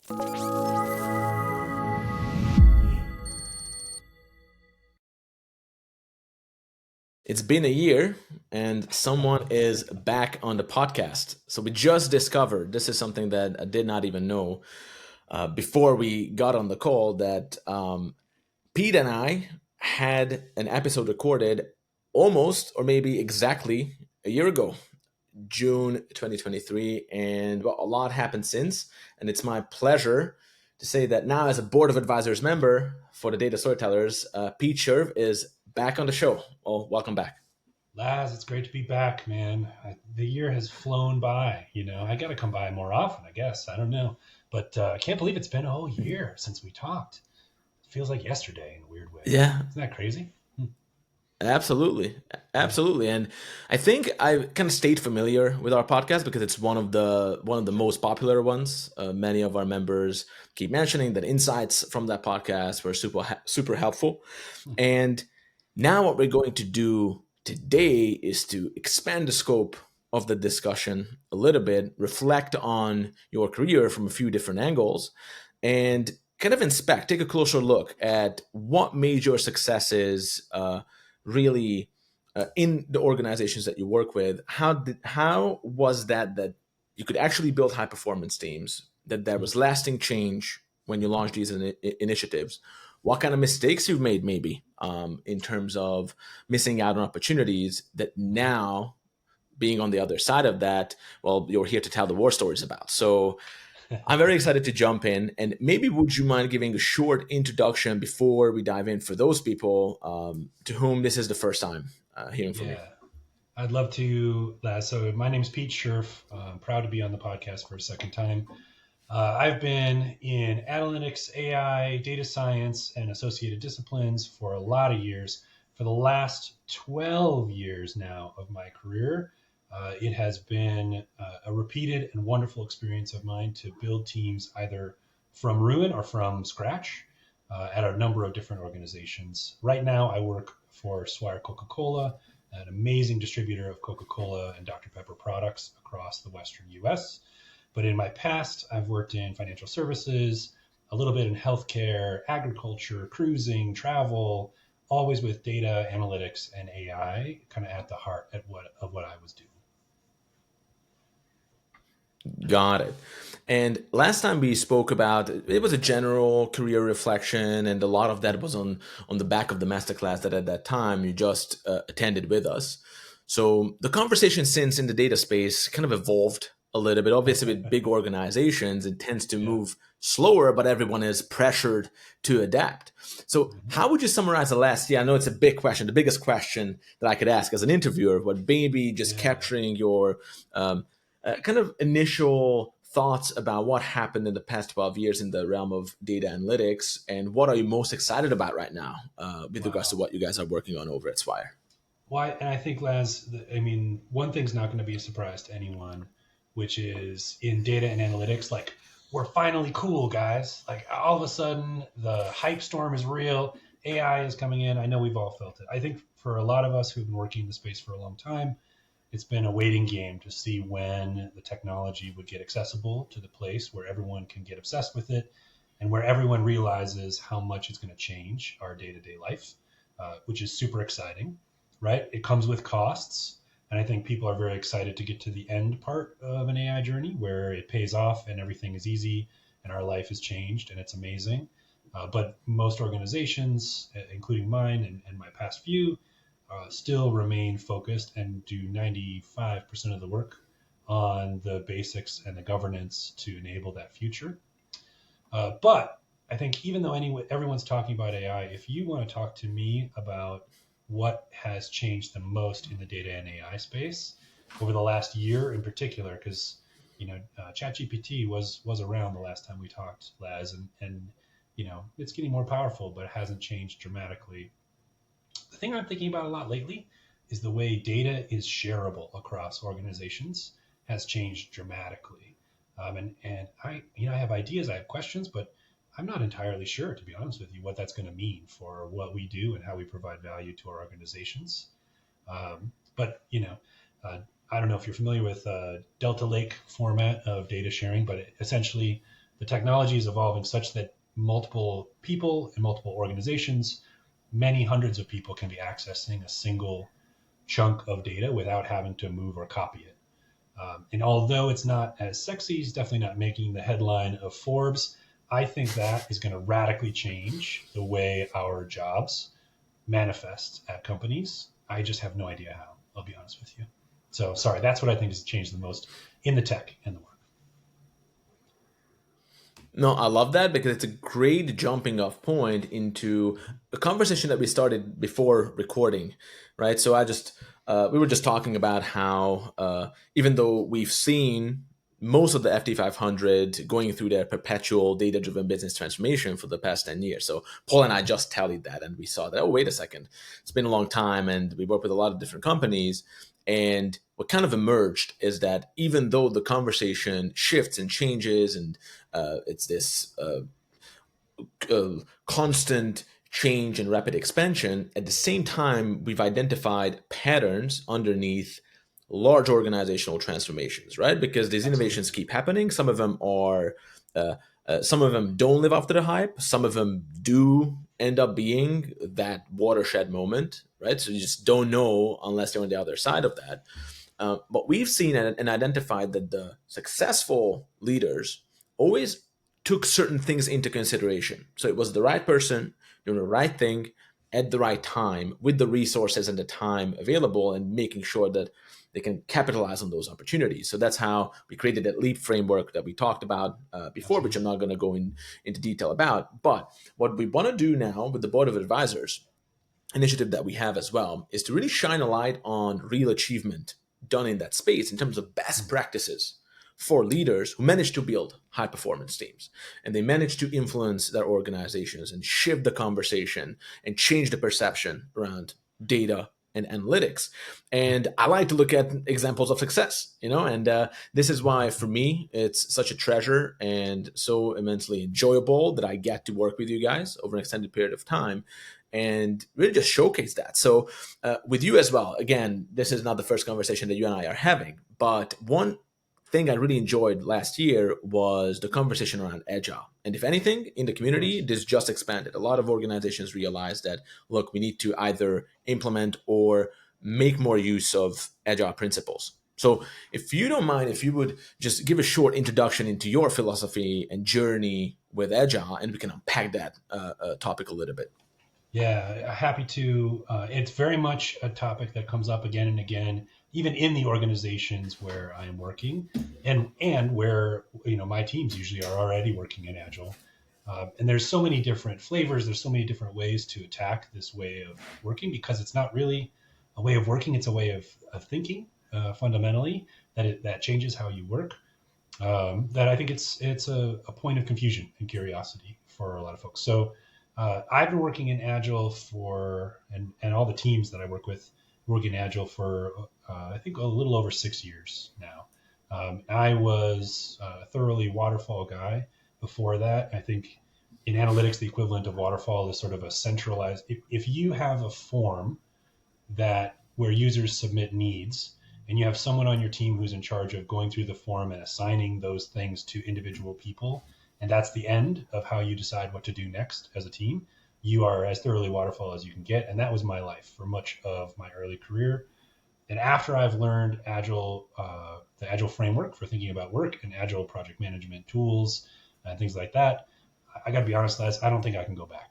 It's been a year and someone is back on the podcast. So we just discovered this is something that I did not even know before we got on the call that Pete and I had an episode recorded almost or maybe exactly a year ago, June 2023. And well, a lot happened since. And it's my pleasure to say that now, as a board of advisors member for the Data Storytellers, Pete Scherf is back on the show. Well, welcome back. Laz, it's great to be back, man. The year has flown by. I got to come by more often, I guess. I don't know. But I can't believe it's been a whole year since we talked. It feels like yesterday in a weird way. Yeah, Isn't that crazy? absolutely. Yeah. Absolutely. And I think I kind of stayed familiar with our podcast because it's one of the most popular ones. Many of our members keep mentioning that insights from that podcast were super helpful. And now what we're going to do today is to expand the scope of the discussion a little bit, reflect on your career from a few different angles, and kind of take a closer look at what made your successes really in the organizations that you work with. How was that you could actually build high performance teams, that there was lasting change when you launched these initiatives, what kind of mistakes you've made maybe in terms of missing out on opportunities that now, being on the other side of that, well, you're here to tell the war stories about. So I'm very excited to jump in. And maybe would you mind giving a short introduction before we dive in for those people to whom this is the first time hearing from you? Yeah. I'd love to, Laz. So my name's Pete Scherf. I'm proud to be on the podcast for a second time. I've been in analytics, AI, data science, and associated disciplines for a lot of years. For the last 12 years now of my career, it has been a repeated and wonderful experience of mine to build teams either from ruin or from scratch at a number of different organizations. Right now, I work for Swire Coca-Cola, an amazing distributor of Coca-Cola and Dr. Pepper products across the Western US. But in my past, I've worked in financial services, a little bit in healthcare, agriculture, cruising, travel, always with data analytics and AI kind of at the heart of what I was doing. Got it. And last time we spoke about it was a general career reflection, and a lot of that was on the back of the masterclass that at that time you just attended with us. So the conversation since in the data space kind of evolved a little bit. Obviously, with big organizations, it tends to Yeah. move slower, but everyone is pressured to adapt. So Mhm. how would you summarize the last year? I know it's a big question, the biggest question that I could ask as an interviewer, but maybe just Yeah. capturing your kind of initial thoughts about what happened in the past 12 years in the realm of data analytics, and what are you most excited about right now with regards to Wow. what you guys are working on over at Swire? Why? And I think, Laz, I mean, one thing's not going to be a surprise to anyone, which is in data and analytics, like, we're finally cool, guys. Like, all of a sudden, the hype storm is real. AI is coming in. I know we've all felt it. I think for a lot of us who've been working in the space for a long time, it's been a waiting game to see when the technology would get accessible to the place where everyone can get obsessed with it and where everyone realizes how much it's going to change our day to day life, which is super exciting, right? It comes with costs. And I think people are very excited to get to the end part of an AI journey where it pays off and everything is easy and our life is changed and it's amazing. But most organizations, including mine and my past few, still remain focused and do 95% of the work on the basics and the governance to enable that future. But I think even though everyone's talking about AI, if you want to talk to me about what has changed the most in the data and AI space over the last year in particular, because ChatGPT was around the last time we talked, Laz, and it's getting more powerful, but it hasn't changed dramatically. The thing I'm thinking about a lot lately is the way data is shareable across organizations has changed dramatically. And I have ideas, I have questions, but I'm not entirely sure, to be honest with you, what that's going to mean for what we do and how we provide value to our organizations. But I don't know if you're familiar with Delta Lake format of data sharing, but essentially the technology is evolving such that multiple people in multiple organizations, many hundreds of people can be accessing a single chunk of data without having to move or copy it. And although it's not as sexy, it's definitely not making the headline of Forbes. I think that is going to radically change the way our jobs manifest at companies. I just have no idea how, I'll be honest with you. So sorry, that's what I think has changed the most in the tech and the work. No, I love that because it's a great jumping off point into a conversation that we started before recording, right? So we were just talking about how even though we've seen most of the FT 500 going through their perpetual data driven business transformation for the past 10 years. So Paul and I just tallied that and we saw that, oh, wait a second, it's been a long time and we work with a lot of different companies. And what kind of emerged is that even though the conversation shifts and changes and it's this constant change and rapid expansion, at the same time, we've identified patterns underneath large organizational transformations, right? Because these innovations keep happening. Some of them are, some of them don't live up to the hype. Some of them do end up being that watershed moment, right? So you just don't know unless you're on the other side of that. But we've seen and identified that the successful leaders always took certain things into consideration. So it was the right person doing the right thing at the right time with the resources and the time available and making sure that they can capitalize on those opportunities. So that's how we created that LEAP framework that we talked about before, which I'm not going to go into detail about. But what we want to do now with the Board of Advisors initiative that we have as well is to really shine a light on real achievement done in that space in terms of best practices for leaders who manage to build high performance teams and they manage to influence their organizations and shift the conversation and change the perception around data and analytics. And I like to look at examples of success, and this is why for me it's such a treasure and so immensely enjoyable that I get to work with you guys over an extended period of time and really just showcase that. So with you as well, again, this is not the first conversation that you and I are having, but one thing I really enjoyed last year was the conversation around Agile. And if anything, in the community, this just expanded. A lot of organizations realized that, look, we need to either implement or make more use of Agile principles. So if you don't mind, if you would just give a short introduction into your philosophy and journey with Agile, and we can unpack that topic a little bit. Yeah, happy to. It's very much a topic that comes up again and again, even in the organizations where I am working, and where my teams usually are already working in Agile. And there's so many different flavors. There's so many different ways to attack this way of working because it's not really a way of working. It's a way of thinking fundamentally that changes how you work. That I think it's a point of confusion and curiosity for a lot of folks. So I've been working in Agile and all the teams that I work with work in Agile for, I think, a little over 6 years now. I was a thoroughly waterfall guy before that. I think in analytics, the equivalent of waterfall is sort of a centralized, if you have a form where users submit needs, and you have someone on your team who's in charge of going through the form and assigning those things to individual people, and that's the end of how you decide what to do next as a team, you are as thoroughly waterfall as you can get. And that was my life for much of my early career. And after I've learned Agile, the Agile framework for thinking about work and Agile project management tools and things like that, I got to be honest, Les, I don't think I can go back.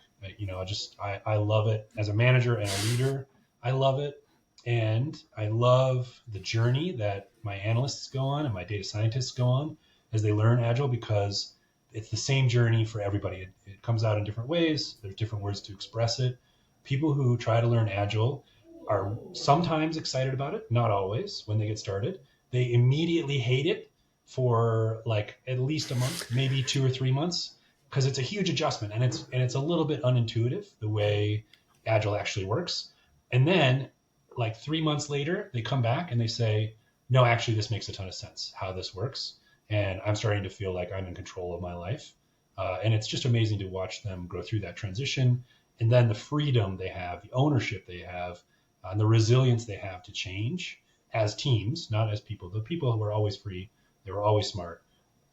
I love it as a manager and a leader. I love it. And I love the journey that my analysts go on and my data scientists go on as they learn Agile, because it's the same journey for everybody. It comes out in different ways. There's different words to express it. People who try to learn Agile are sometimes excited about it, not always when they get started. They immediately hate it for like at least a month, maybe 2 or 3 months, because it's a huge adjustment and it's a little bit unintuitive the way Agile actually works. And then like 3 months later, they come back and they say, no, actually, this makes a ton of sense how this works. And I'm starting to feel like I'm in control of my life. And it's just amazing to watch them go through that transition. And then the freedom they have, the ownership they have, and the resilience they have to change as teams, not as people. The people who were always free, they were always smart.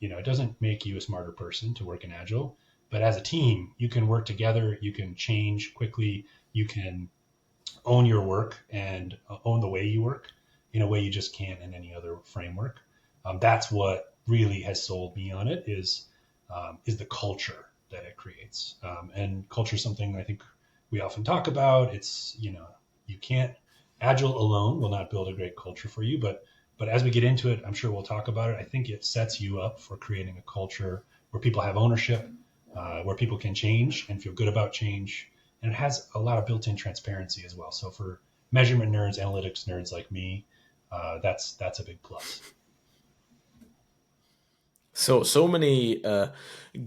it doesn't make you a smarter person to work in Agile, but as a team, you can work together, you can change quickly, you can own your work and own the way you work in a way you just can't in any other framework. That's what really has sold me on it is the culture that it creates. And culture is something I think we often talk about. It's, you can't, Agile alone will not build a great culture for you, but as we get into it, I'm sure we'll talk about it. I think it sets you up for creating a culture where people have ownership, where people can change and feel good about change. And it has a lot of built-in transparency as well. So for measurement nerds, analytics nerds like me, that's a big plus. So many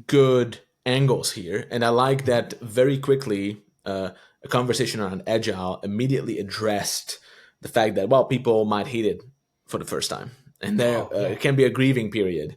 good angles here, and I like that very quickly. A conversation on Agile immediately addressed the fact that, well, people might hate it for the first time, and there Oh yeah, it can be a grieving period,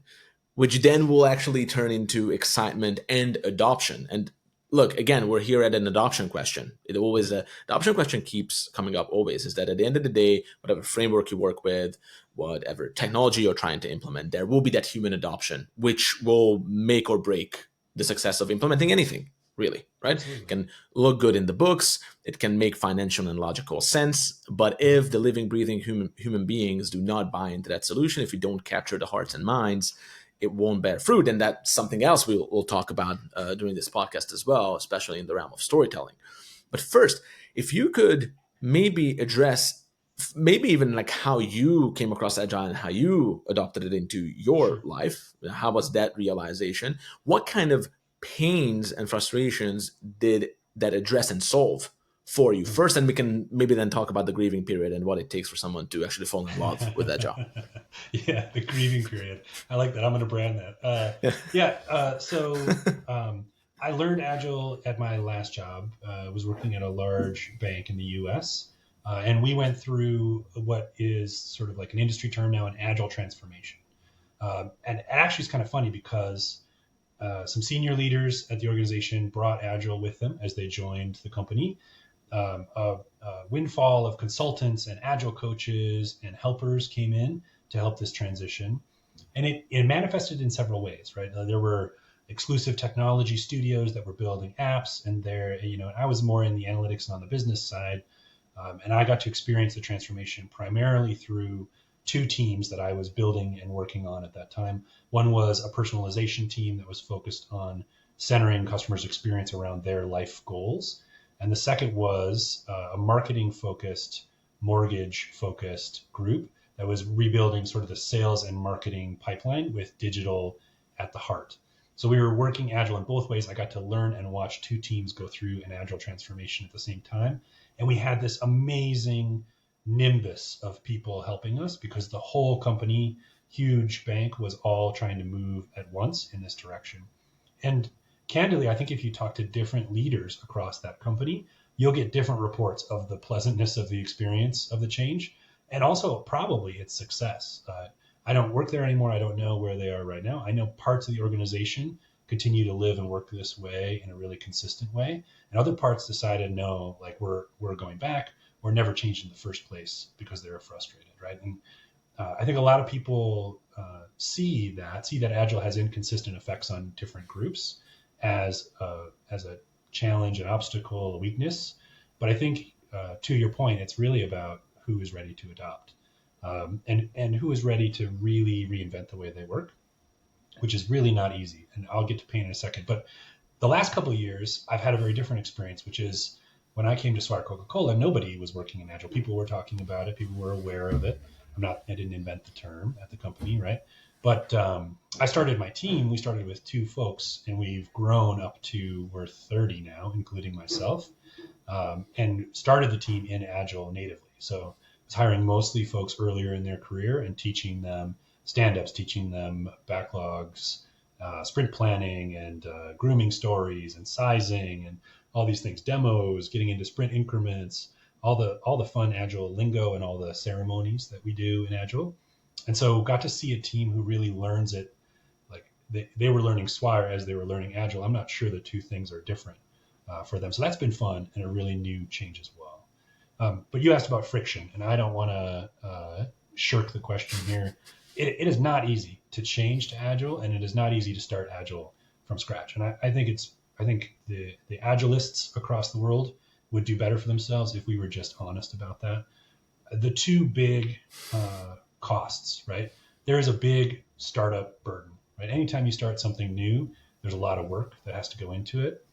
which then will actually turn into excitement and adoption. And look, again, we're here at an adoption question. It always the adoption question keeps coming up. Always is that at the end of the day, whatever framework you work with, whatever technology you're trying to implement, there will be that human adoption, which will make or break the success of implementing anything. Really, right? It absolutely. can look good in the books. It can make financial and logical sense. But if the living, breathing human beings do not buy into that solution, if you don't capture the hearts and minds, it won't bear fruit. And that's something else we'll talk about during this podcast as well, especially in the realm of storytelling. But first, if you could maybe address, maybe even like how you came across Agile and how you adopted it into your Sure. life, how was that realization? What kind of pains and frustrations did that address and solve for you Hmm. first? And we can maybe then talk about the grieving period and what it takes for someone to actually fall in love with Agile. Yeah, the grieving period. I like that. I'm going to brand that. Yeah. I learned Agile at my last job. I was working at a large bank in the U.S. And we went through what is sort of like an industry term now, an Agile transformation. And actually, it's kind of funny because some senior leaders at the organization brought Agile with them as they joined the company. A windfall of consultants and Agile coaches and helpers came in to help this transition. And it manifested in several ways, right? There were exclusive technology studios that were building apps, and I was more in the analytics and on the business side. And I got to experience the transformation primarily through two teams that I was building and working on at that time. One was a personalization team that was focused on centering customers' experience around their life goals. And the second was a marketing focused, mortgage focused group that was rebuilding sort of the sales and marketing pipeline with digital at the heart. So we were working Agile in both ways. I got to learn and watch two teams go through an Agile transformation at the same time. And we had this amazing nimbus of people helping us because the whole company, huge bank, was all trying to move at once in this direction. And candidly, I think if you talk to different leaders across that company, you'll get different reports of the pleasantness of the experience of the change and also probably its success. I don't work there anymore. I don't know where they are right now. I know parts of the organization continue to live and work this way in a really consistent way, and other parts decided no, like we're going back. We're never changed in the first place because they were frustrated, right? And I think a lot of people see that Agile has inconsistent effects on different groups as a challenge, an obstacle, a weakness. But I think to your point, it's really about who is ready to adopt and who is ready to really reinvent the way they work, which is really not easy. And I'll get to pain in a second. But the last couple of years, I've had a very different experience, which is when I came to Swire Coca-Cola, nobody was working in Agile. People were talking about it. People were aware of it. I didn't invent the term at the company, right? But I started my team. We started with two folks, and we've grown up to we're 30 now, including myself, and started the team in Agile natively. So I was hiring mostly folks earlier in their career and teaching them stand-ups, teaching them backlogs, sprint planning, and grooming stories, and sizing, and all these things, demos, getting into sprint increments, all the fun Agile lingo and all the ceremonies that we do in Agile. And so got to see a team who really learns it. Like they were learning Swire as they were learning Agile. I'm not sure the two things are different for them. So that's been fun and a really new change as well. But you asked about friction, and I don't want to shirk the question here. it is not easy to change to Agile, and it is not easy to start Agile from scratch. And I think the Agilists across the world would do better for themselves if we were just honest about that. The two big costs, right? There is a big startup burden, right? Anytime you start something new, there's a lot of work that has to go into it.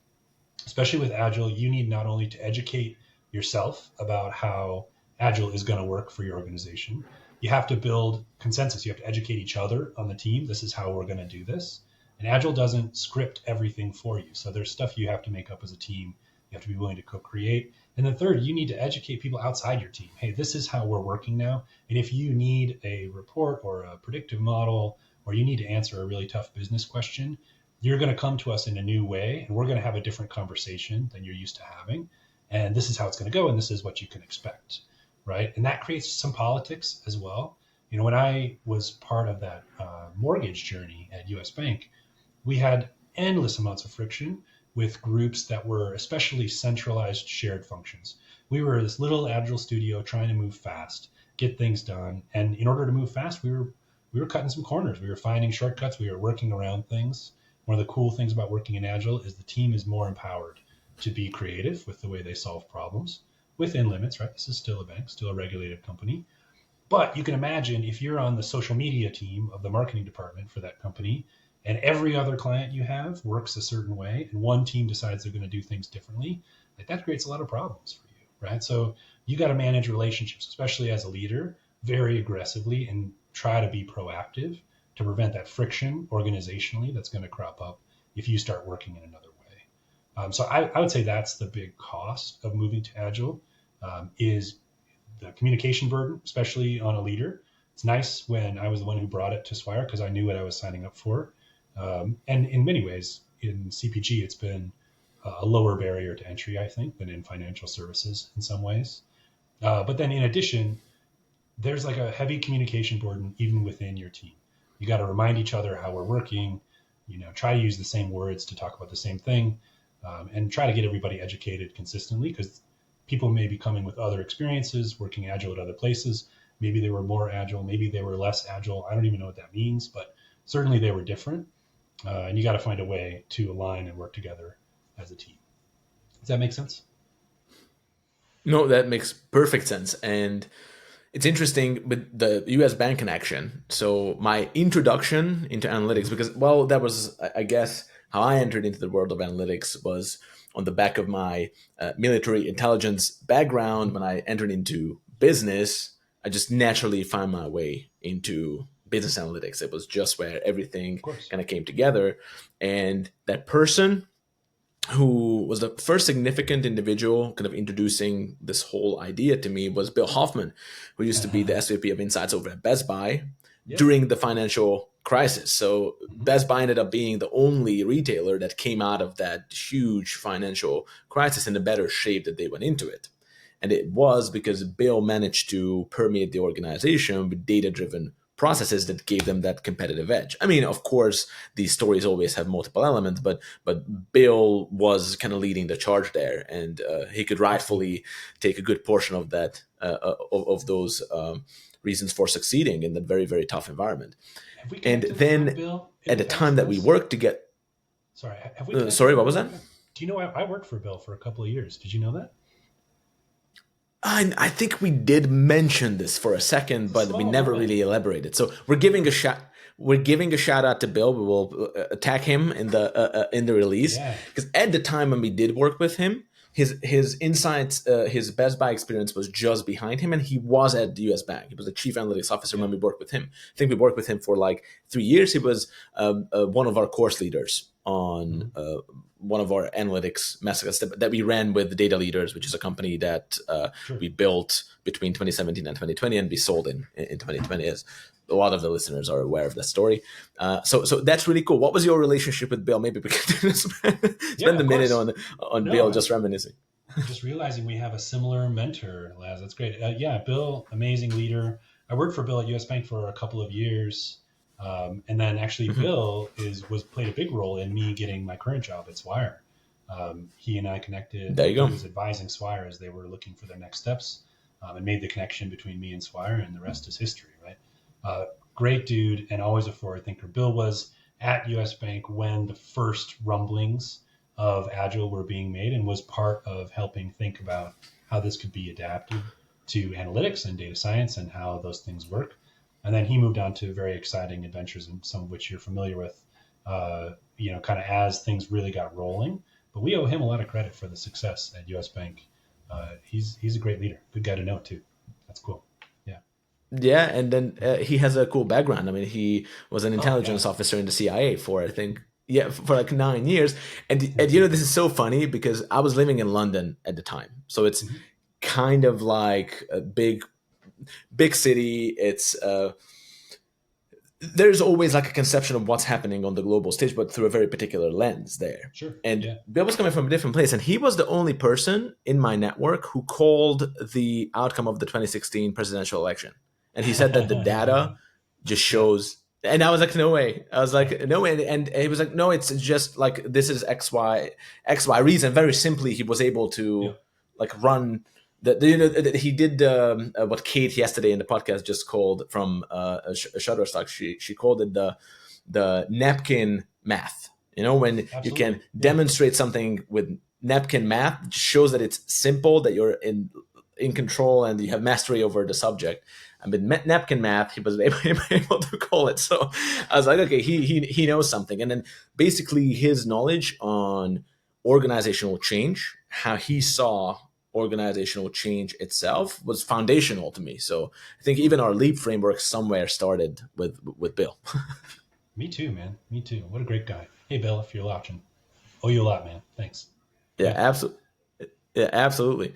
Especially with Agile, you need not only to educate yourself about how Agile is going to work for your organization, you have to build consensus. You have to educate each other on the team. This is how we're going to do this. And Agile doesn't script everything for you. So there's stuff you have to make up as a team. You have to be willing to co-create. And then third, you need to educate people outside your team. Hey, this is how we're working now. And if you need a report or a predictive model, or you need to answer a really tough business question, you're going to come to us in a new way, and we're going to have a different conversation than you're used to having. And this is how it's going to go, and this is what you can expect, right? And that creates some politics as well. You know, when I was part of that mortgage journey at US Bank, we had endless amounts of friction with groups that were especially centralized shared functions. We were this little agile studio trying to move fast, get things done. And in order to move fast, we were cutting some corners. We were finding shortcuts. We were working around things. One of the cool things about working in Agile is the team is more empowered to be creative with the way they solve problems within limits, right? This is still a bank, still a regulated company. But you can imagine if you're on the social media team of the marketing department for that company, and every other client you have works a certain way, and one team decides they're going to do things differently, like that creates a lot of problems for you, right? So you got to manage relationships, especially as a leader, very aggressively and try to be proactive to prevent that friction organizationally that's going to crop up if you start working in another way. So I would say that's the big cost of moving to Agile, is the communication burden, especially on a leader. It's nice when I was the one who brought it to Swire because I knew what I was signing up for. And in many ways, in CPG, it's been a lower barrier to entry, I think, than in financial services in some ways. But then in addition, there's like a heavy communication burden even within your team. You got to remind each other how we're working, you know, try to use the same words to talk about the same thing, and try to get everybody educated consistently because people may be coming with other experiences, working Agile at other places. Maybe they were more Agile, maybe they were less Agile. I don't even know what that means, but certainly they were different. And you got to find a way to align and work together as a team. Does that make sense? No, that makes perfect sense. And it's interesting with the US Bank connection. So my introduction into analytics, because, well, that was, I guess, how I entered into the world of analytics was on the back of my military intelligence background. When I entered into business, I just naturally found my way into business analytics. It was just where everything Of course. kind of came together. And that person who was the first significant individual kind of introducing this whole idea to me was Bill Hoffman, who used to be the SVP of Insights over at Best Buy Yep. during the financial crisis. So Mm-hmm. Best Buy ended up being the only retailer that came out of that huge financial crisis in a better shape that they went into it. And it was because Bill managed to permeate the organization with data-driven processes that gave them that competitive edge. I mean, of course, these stories always have multiple elements, but Bill was kind of leading the charge there, and he could rightfully take a good portion of that of those reasons for succeeding in that very, very tough environment. Have we And connected with then Bill at the time that we worked to get, Sorry, have we connected sorry, with what was Bill? that? Do you know I worked for Bill for a couple of years? Did you know that? I think we did mention this for a second, It's a but we small never world. really elaborated. So we're giving a shout. We're giving a shout out to Bill. We will tag him in the release Yeah. because at the time when we did work with him, his insights, his Best Buy experience was just behind him, and he was at the U.S. Bank. He was the chief analytics officer when we worked with him. I think we worked with him for like 3 years. He was one of our course leaders on one of our analytics methods that we ran with Data Leaders, which is a company that Sure. we built between 2017 and 2020, and we sold in 2020. As a lot of the listeners are aware of that story. So that's really cool. What was your relationship with Bill? Maybe we can spend a minute on No, Bill just reminiscing. just realizing we have a similar mentor, Laz. That's great. Yeah, Bill, amazing leader. I worked for Bill at US Bank for a couple of years. And then actually Bill played a big role in me getting my current job at Swire. He and I connected. There you go. He was advising Swire as they were looking for their next steps, and made the connection between me and Swire, and the rest is history, right? Great dude and always a forward thinker. Bill was at US Bank when the first rumblings of Agile were being made and was part of helping think about how this could be adapted to analytics and data science and how those things work. And then he moved on to very exciting adventures, and some of which you're familiar with, kind of as things really got rolling. But we owe him a lot of credit for the success at US Bank. He's a great leader. Good guy to know, too. That's cool. Yeah. Yeah, and then he has a cool background. I mean, he was an Oh, yeah. intelligence officer in the CIA for, I think, yeah, for like 9 years. And Mhm. this is so funny because I was living in London at the time, so it's Mhm. kind of like a big city. It's there's always like a conception of what's happening on the global stage, but through a very particular lens there. Sure. And Yeah. Bill was coming from a different place, and he was the only person in my network who called the outcome of the 2016 presidential election. And he said that the data just Yeah. shows. And I was like, no way. I was Yeah. like, no way. And he was like, no, it's just like this is XY reason. Very simply, he was able Yeah. to like run he did what Kate yesterday in the podcast just called from Shutterstock. She called it the napkin math. When you Absolutely. can Yeah. demonstrate something with napkin math, it shows that it's simple, that you're in control, and you have mastery over the subject. I mean, napkin math, he was able to call it. So I was like, okay, he knows something. And then basically his knowledge on organizational change, how he saw organizational change itself, was foundational to me. So I think even our leap framework somewhere started with Bill. Me too, man. Me too. What a great guy. Hey, Bill, if you're watching, owe you a lot, man. Thanks. Yeah, Yeah. absolutely. Yeah, absolutely.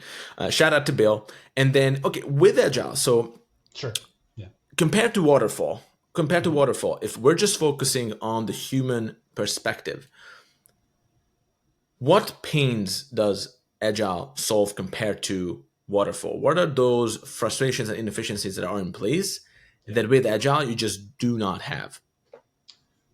Shout out to Bill. And then, okay, with Agile, so Sure. Yeah. compared to waterfall, Mhm. if we're just focusing on the human perspective, what pains does Agile solve compared to waterfall? What are those frustrations and inefficiencies that are in place Yeah. that with Agile you just do not have?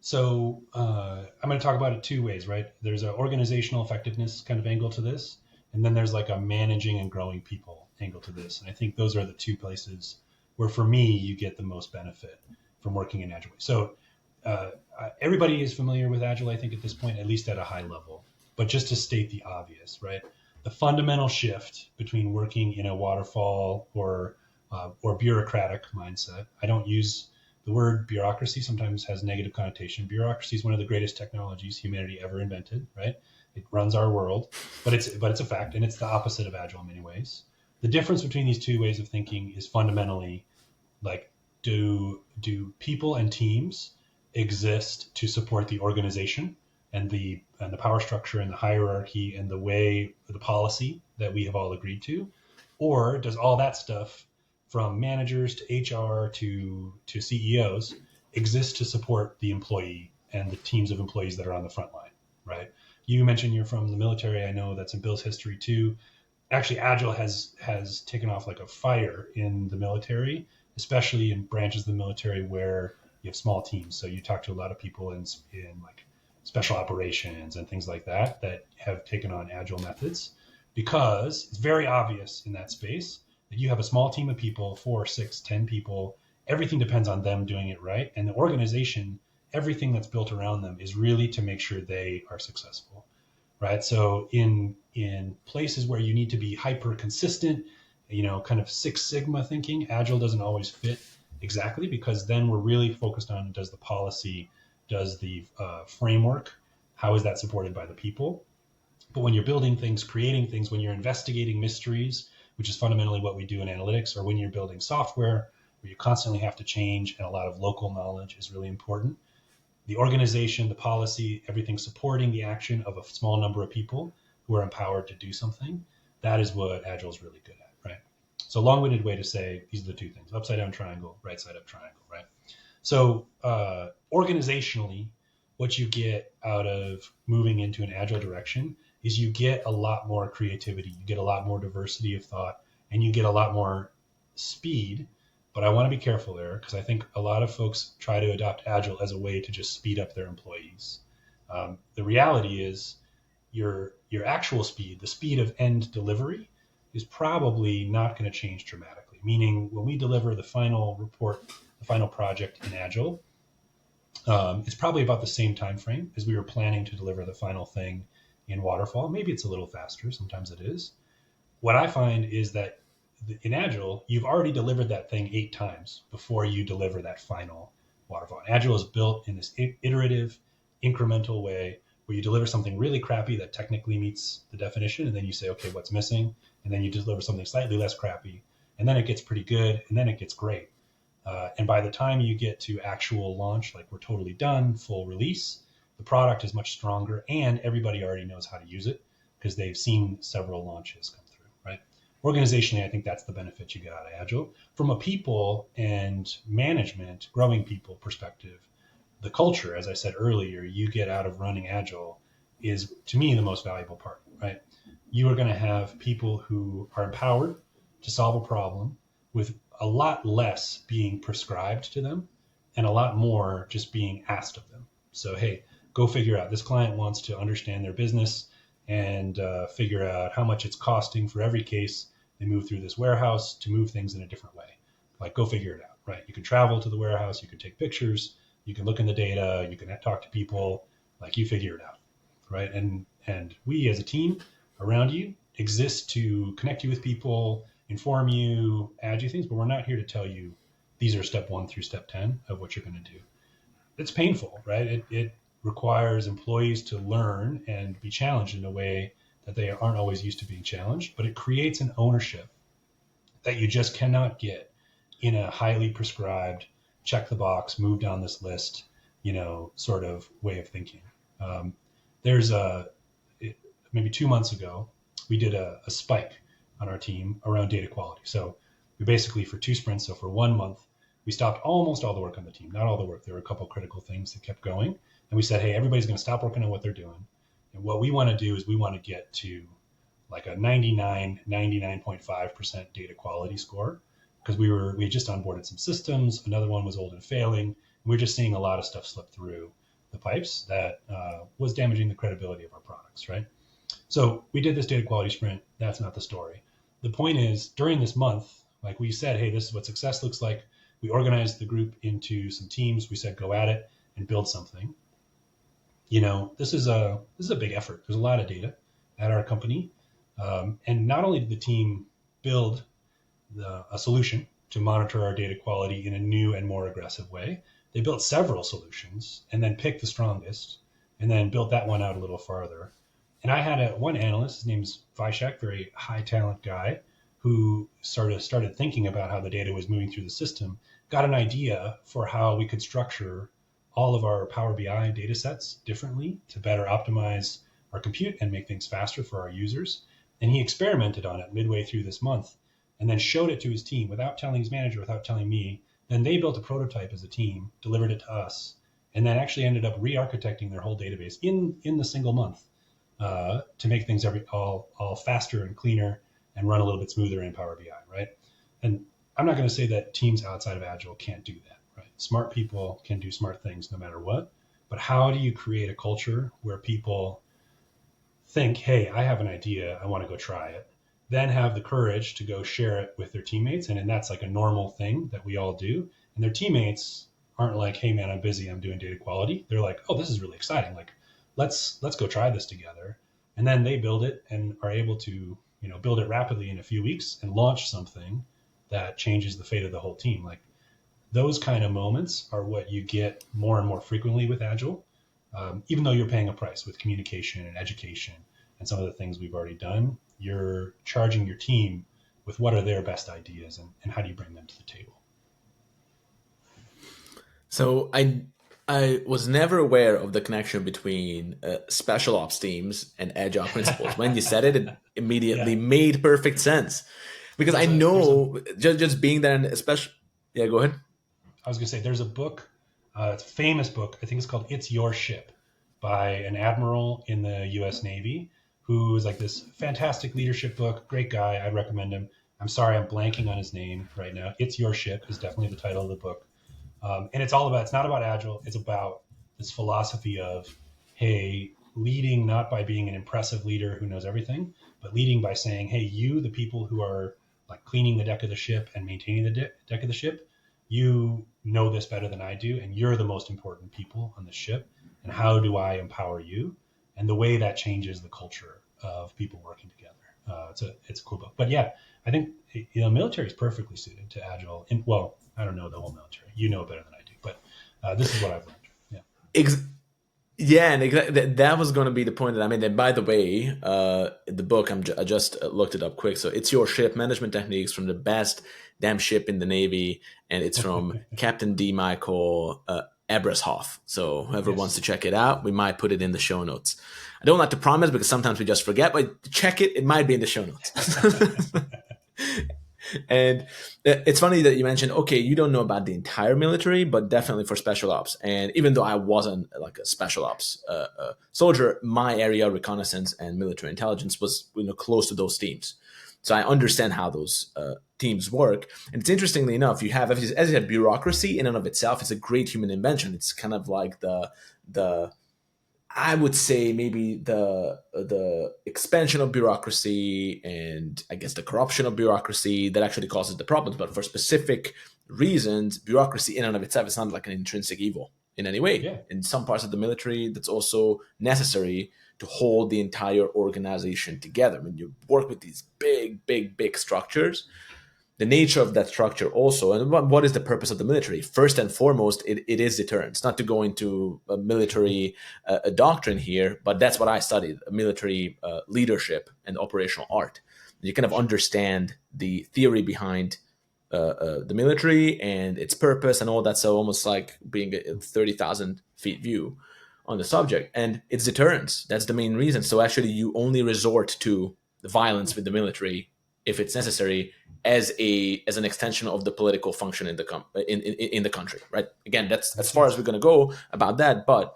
So I'm going to talk about it two ways, right? There's an organizational effectiveness kind of angle to this, and then there's like a managing and growing people angle to this. And I think those are the two places where, for me, you get the most benefit from working in Agile. So uh, everybody is familiar with Agile, I think, at this point, at least at a high level. But just to state the obvious, right? The fundamental shift between working in a waterfall or bureaucratic mindset. I don't use the word bureaucracy, sometimes has negative connotation. Bureaucracy is one of the greatest technologies humanity ever invented, right? It runs our world, but it's a fact, and it's the opposite of Agile in many ways. The difference between these two ways of thinking is fundamentally like, do people and teams exist to support the organization and the power structure and the hierarchy and the way, the policy that we have all agreed to, or does all that stuff, from managers to HR to CEOs, exist to support the employee and the teams of employees that are on the front line, right? You mentioned you're from the military. I know that's in Bill's history too. Actually, Agile has taken off like a fire in the military, especially in branches of the military where you have small teams. So you talk to a lot of people in like special operations and things like that have taken on Agile methods, because it's very obvious in that space that you have a small team of people, 4, 6, 10 people. Everything depends on them doing it right, and the organization, everything that's built around them is really to make sure they are successful, right? So in places where you need to be hyper consistent, kind of Six Sigma thinking, Agile doesn't always fit exactly, because then we're really focused on, does the policy, does the framework, how is that supported by the people? But when you're building things, creating things, when you're investigating mysteries, which is fundamentally what we do in analytics, or when you're building software where you constantly have to change and a lot of local knowledge is really important, the organization, the policy, everything supporting the action of a small number of people who are empowered to do something, that is what Agile is really good at, right? So long-winded way to say these are the two things: upside down triangle, right side up triangle, right? So organizationally, what you get out of moving into an Agile direction is you get a lot more creativity, you get a lot more diversity of thought, and you get a lot more speed. But I want to be careful there, because I think a lot of folks try to adopt Agile as a way to just speed up their employees. The reality is your actual speed, the speed of end delivery, is probably not going to change dramatically. Meaning, when we deliver the final report, the the final project in Agile, it's probably about the same time frame as we were planning to deliver the final thing in waterfall. Maybe it's a little faster. Sometimes it is. What I find is that in Agile, you've already delivered that thing 8 times before you deliver that final waterfall. Agile is built in this iterative, incremental way where you deliver something really crappy that technically meets the definition, and then you say, okay, what's missing? And then you deliver something slightly less crappy, and then it gets pretty good, and then it gets great. And by the time you get to actual launch, like we're totally done, full release, the product is much stronger, and everybody already knows how to use it because they've seen several launches come through, right? Organizationally, I think that's the benefit you get out of Agile. From a people and management, growing people perspective, the culture, as I said earlier, you get out of running Agile is, to me, the most valuable part, right? You are going to have people who are empowered to solve a problem with a lot less being prescribed to them and a lot more just being asked of them. So, hey, go figure out, this client wants to understand their business and figure out how much it's costing for every case they move through this warehouse to move things in a different way. Like, go figure it out, right? You can travel to the warehouse, you can take pictures, you can look in the data, you can talk to people, like, you figure it out, right? And we as a team around you exist to connect you with people, inform you, add you things, but we're not here to tell you these are step 1 through step 10 of what you're going to do. It's painful, right? It requires employees to learn and be challenged in a way that they aren't always used to being challenged, but it creates an ownership that you just cannot get in a highly prescribed, check the box, move down this list, sort of way of thinking. There's maybe 2 months ago, we did a spike on our team around data quality. So we basically, for 2 sprints, so for 1 month, we stopped almost all the work on the team. Not all the work. There were a couple critical things that kept going. And we said, hey, everybody's going to stop working on what they're doing. And what we want to do is we want to get to like a 99.5% data quality score, because we had just onboarded some systems. Another one was old and failing. And we were just seeing a lot of stuff slip through the pipes that was damaging the credibility of our products, right? So we did this data quality sprint. That's not the story. The point is, during this month, like we said, hey, this is what success looks like. We organized the group into some teams. We said, go at it and build something. This is a big effort. There's a lot of data at our company. And not only did the team build a solution to monitor our data quality in a new and more aggressive way, they built several solutions and then picked the strongest and then built that one out a little farther. And I had one analyst, his name's Vishak, very high talent guy, who started thinking about how the data was moving through the system, got an idea for how we could structure all of our Power BI data sets differently to better optimize our compute and make things faster for our users. And he experimented on it midway through this month and then showed it to his team without telling his manager, without telling me. Then they built a prototype as a team, delivered it to us, and then actually ended up re-architecting their whole database in the single month to make things all faster and cleaner and run a little bit smoother in Power BI, right? And I'm not going to say that teams outside of Agile can't do that, right? Smart people can do smart things no matter what. But how do you create a culture where people think, hey, I have an idea, I want to go try it, then have the courage to go share it with their teammates? And that's like a normal thing that we all do. And their teammates aren't like, hey, man, I'm busy, I'm doing data quality. They're like, oh, this is really exciting. Like, let's go try this together. And then they build it and are able to build it rapidly in a few weeks and launch something that changes the fate of the whole team. Like, those kind of moments are what you get more and more frequently with Agile, even though you're paying a price with communication and education and some of the things we've already done. You're charging your team with what are their best ideas and how do you bring them to the table. So I was never aware of the connection between special ops teams and agile principles. When you said it, it immediately made perfect sense, because I know just being there and especially. Yeah, go ahead. I was going to say there's a book, it's a famous book. I think it's called "It's Your Ship" by an admiral in the U.S. Navy who is like this fantastic leadership book. Great guy. I'd recommend him. I'm sorry, I'm blanking on his name right now. "It's Your Ship" is definitely the title of the book. And it's not about Agile. It's about this philosophy of, hey, leading not by being an impressive leader who knows everything, but leading by saying, hey, you, the people who are like cleaning the deck of the ship and maintaining the deck of the ship, you know this better than I do, and you're the most important people on the ship. And how do I empower you? And the way that changes the culture of people working together. It's a cool book. But yeah, I think military is perfectly suited to Agile. And well, I don't know the whole military. You know it better than I do, but this is what I've learned. Yeah. Ex- Yeah, and that was going to be the point that I made. And by the way, the book I just looked it up quick. So it's your ship management techniques from the best damn ship in the Navy, and it's from Captain D. Michael Abrashoff. So whoever wants Yes. to check it out, we might put it in the show notes. I don't like to promise because sometimes we just forget, but check it. It might be in the show notes. And it's funny that you mentioned, okay, you don't know about the entire military, but definitely for special ops. And even though I wasn't like a special ops soldier, my area, reconnaissance and military intelligence, was close to those teams. So I understand how those teams work. And it's interestingly enough, you have, as you said, bureaucracy in and of itself. It's a great human invention. It's kind of like the I would say maybe the expansion of bureaucracy and I guess the corruption of bureaucracy that actually causes the problems. But for specific reasons, bureaucracy in and of itself is not like an intrinsic evil in any way. Yeah. In some parts of the military, that's also necessary to hold the entire organization together. When you work with these big structures, the nature of that structure also, and what is the purpose of the military? First and foremost, it is deterrence. Not to go into a military doctrine here, but that's what I studied: military leadership and operational art. You kind of understand the theory behind the military and its purpose and all that. So almost like being a 30,000 feet view on the subject, and it's deterrence. That's the main reason. So actually, you only resort to the violence with the military if it's necessary as an extension of the political function in in the country, right? Again, that's as Makes far as sense. we're going to go about that, but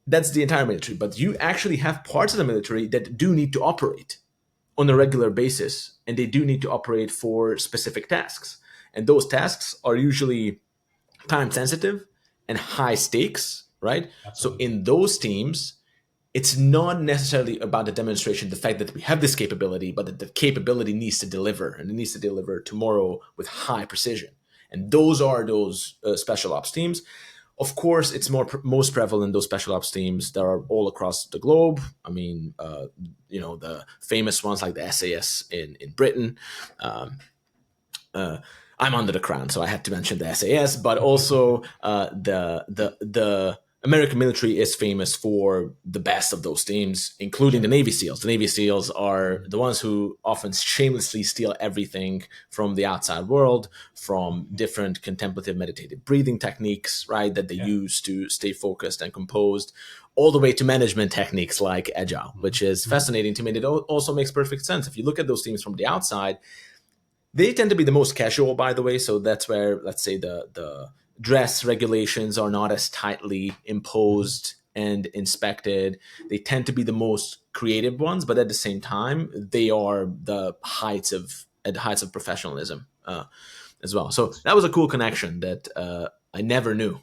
that's the entire military. But you actually have parts of the military that do need to operate on a regular basis, and they do need to operate for specific tasks, and those tasks are usually time sensitive and high stakes, right? So Absolutely. in those teams, it's not necessarily about the demonstration, the fact that we have this capability, but that the capability needs to deliver, and it needs to deliver tomorrow with high precision. And those are those special ops teams. Of course, it's most prevalent those special ops teams that are all across the globe. I mean, the famous ones like the SAS in Britain. Um, uh, I'm under the crown, so I had to mention the SAS, but also the American military is famous for the best of those teams, including the Sure. Navy SEALs. The Navy SEAls are the ones who often shamelessly steal everything from the outside world, from different contemplative meditative breathing techniques, right, that they Yeah. use to stay focused and composed, all the way to management techniques like Agile, which is Mm-hmm. fascinating to me. And it also makes perfect sense. If you look at those teams from the outside, they tend to be the most casual, by the way. So that's where, let's say, the dress regulations are not as tightly Mm-hmm. imposed and inspected. They tend to be the most creative ones, but at the same time, they are the heights of at the heights of professionalism as well. So That's that was a cool connection that I never knew.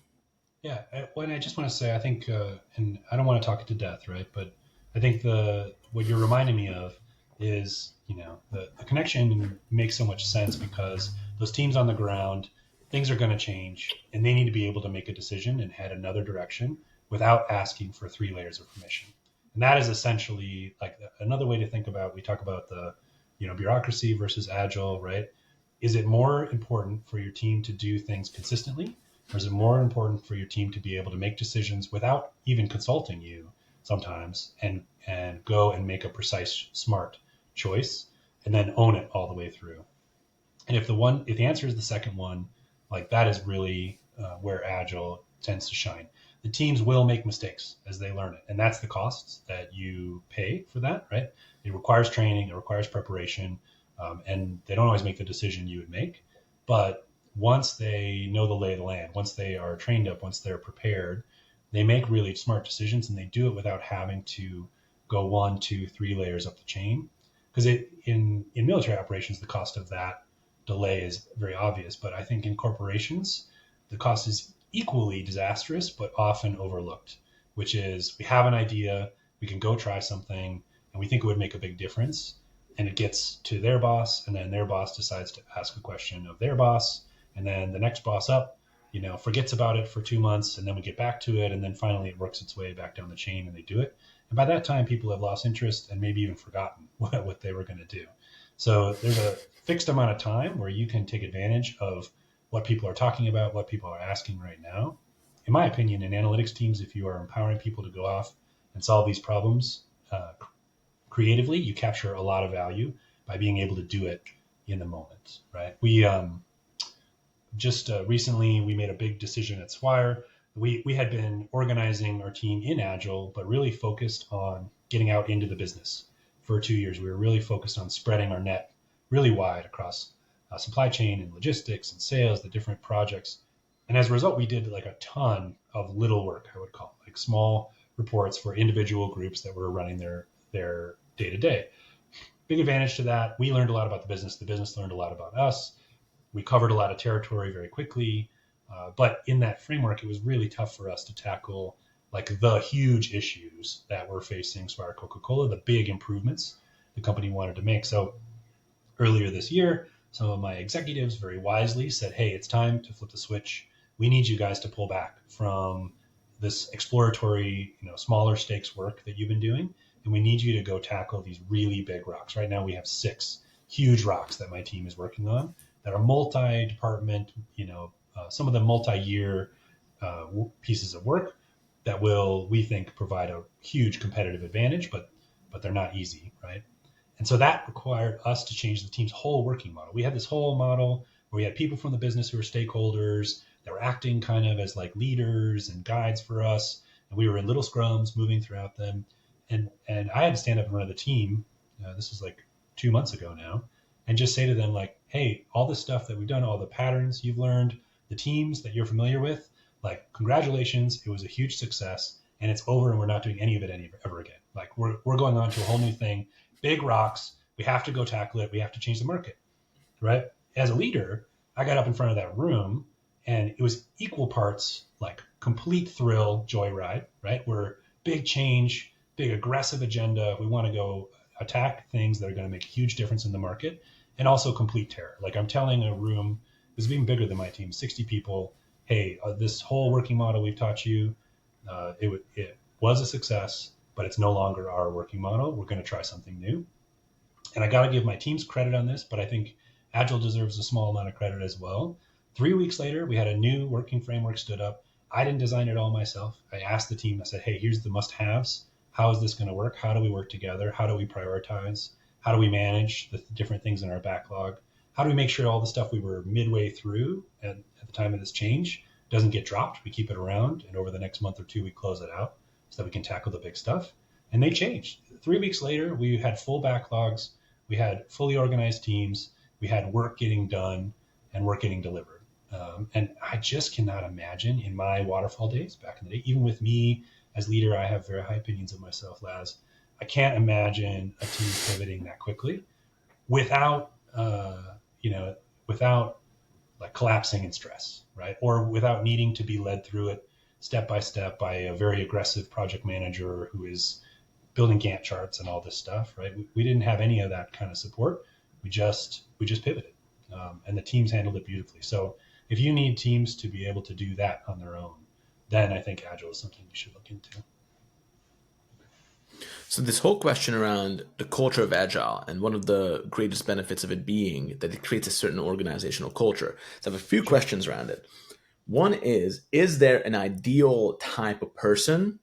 Yeah, well, and I just want to say, I think, and I don't want to talk it to death, right? But I think the what you're reminding me of is, the connection makes so much sense because those teams on the ground, things are going to change, and they need to be able to make a decision and head another direction without asking for three layers of permission. And that is essentially like another way to think about. We talk about the, bureaucracy versus agile, right? Is it more important for your team to do things consistently, or is it more important for your team to be able to make decisions without even consulting you sometimes, and go and make a precise, smart choice and then own it all the way through? And if the answer is the second one, like that is really where agile tends to shine. The teams will make mistakes as they learn it, and that's the costs that you pay for that, right? It requires training, it requires preparation, and they don't always make the decision you would make. But once they know the lay of the land, once they are trained up, once they're prepared, they make really smart decisions, and they do it without having to go one, two, three layers up the chain. Because in military operations, the cost of that delay is very obvious. But I think in corporations, the cost is equally disastrous, but often overlooked, which is we have an idea, we can go try something, and we think it would make a big difference. And it gets to their boss, and then their boss decides to ask a question of their boss. and then the next boss up, forgets about it for 2 months, and then we get back to it, and then finally it works its way back down the chain, and they do it. And by that time, people have lost interest and maybe even forgotten what they were going to do. So there's a fixed amount of time where you can take advantage of what people are talking about, what people are asking right now. In my opinion, in analytics teams, if you are empowering people to go off and solve these problems creatively, you capture a lot of value by being able to do it in the moment, right? We just recently we made a big decision at Swire. We had been organizing our team in Agile, but really focused on getting out into the business for 2 years. We were really focused on spreading our net really wide across supply chain and logistics and sales, the different projects. And as a result, we did like a ton of little work, I would call it, like small reports for individual groups that were running their day to day. Big advantage to that. We learned a lot about the business. The business learned a lot about us. We covered a lot of territory very quickly. But in that framework, it was really tough for us to tackle like the huge issues that were facing Swire Coca-Cola, the big improvements the company wanted to make. So earlier this year, some of my executives very wisely said, hey, it's time to flip the switch. We need you guys to pull back from this exploratory, smaller stakes work that you've been doing. And we need you to go tackle these really big rocks. Right now we have 6 huge rocks that my team is working on that are multi-department, some of them multi-year pieces of work that will, we think, provide a huge competitive advantage, but they're not easy, right? And so that required us to change the team's whole working model. We had this whole model where we had people from the business who were stakeholders that were acting kind of as like leaders and guides for us. And we were in little scrums moving throughout them. And I had to stand up in front of the team. This is like 2 months ago now, and just say to them like, hey, all this stuff that we've done, all the patterns you've learned, the teams that you're familiar with, like, congratulations, it was a huge success, and it's over, and we're not doing any of it ever again. Like, we're going on to a whole new thing, big rocks. We have to go tackle it. We have to change the market, right? As a leader, I got up in front of that room, and it was equal parts like complete thrill, joyride, right? We're big change, big aggressive agenda. We want to go attack things that are going to make a huge difference in the market, and also complete terror. Like, I'm telling a room, this is even bigger than my team, 60 people, hey, this whole working model we've taught you, it was a success, but it's no longer our working model. We're going to try something new. And I got to give my teams credit on this, but I think Agile deserves a small amount of credit as well. 3 weeks later, we had a new working framework stood up. I didn't design it all myself. I asked the team, I said, hey, here's the must-haves. How is this going to work? How do we work together? How do we prioritize? How do we manage the different things in our backlog? How do we make sure all the stuff we were midway through at the time of this change doesn't get dropped? We keep it around, and over the next month or 2, we close it out so that we can tackle the big stuff. And they changed. 3 weeks later, we had full backlogs. We had fully organized teams. We had work getting done and work getting delivered. And I just cannot imagine in my waterfall days back in the day, even with me as leader, I have very high opinions of myself, Laz. I can't imagine a team pivoting that quickly without, without like collapsing in stress, right? Or without needing to be led through it step by step by a very aggressive project manager who is building Gantt charts and all this stuff, right? We didn't have any of that kind of support. We just pivoted, and the teams handled it beautifully. So if you need teams to be able to do that on their own, then I think Agile is something you should look into. So this whole question around the culture of Agile, and one of the greatest benefits of it being that it creates a certain organizational culture. So I have a few questions around it. One is there an ideal type of person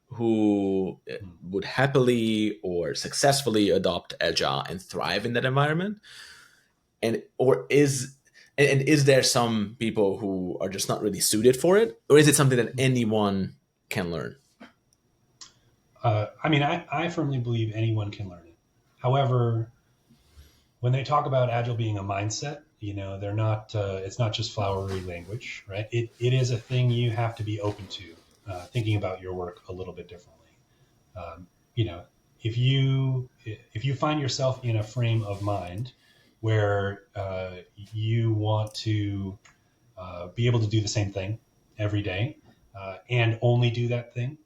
who would happily or successfully adopt Agile and thrive in that environment? And is there some people who are just not really suited for it? Or is it something that anyone can learn? I firmly believe anyone can learn it. However, when they talk about Agile being a mindset, they're not, it's not just flowery language, right? It is a thing you have to be open to, thinking about your work a little bit differently. If you find yourself in a frame of mind where you want to be able to do the same thing every day and only do that thing,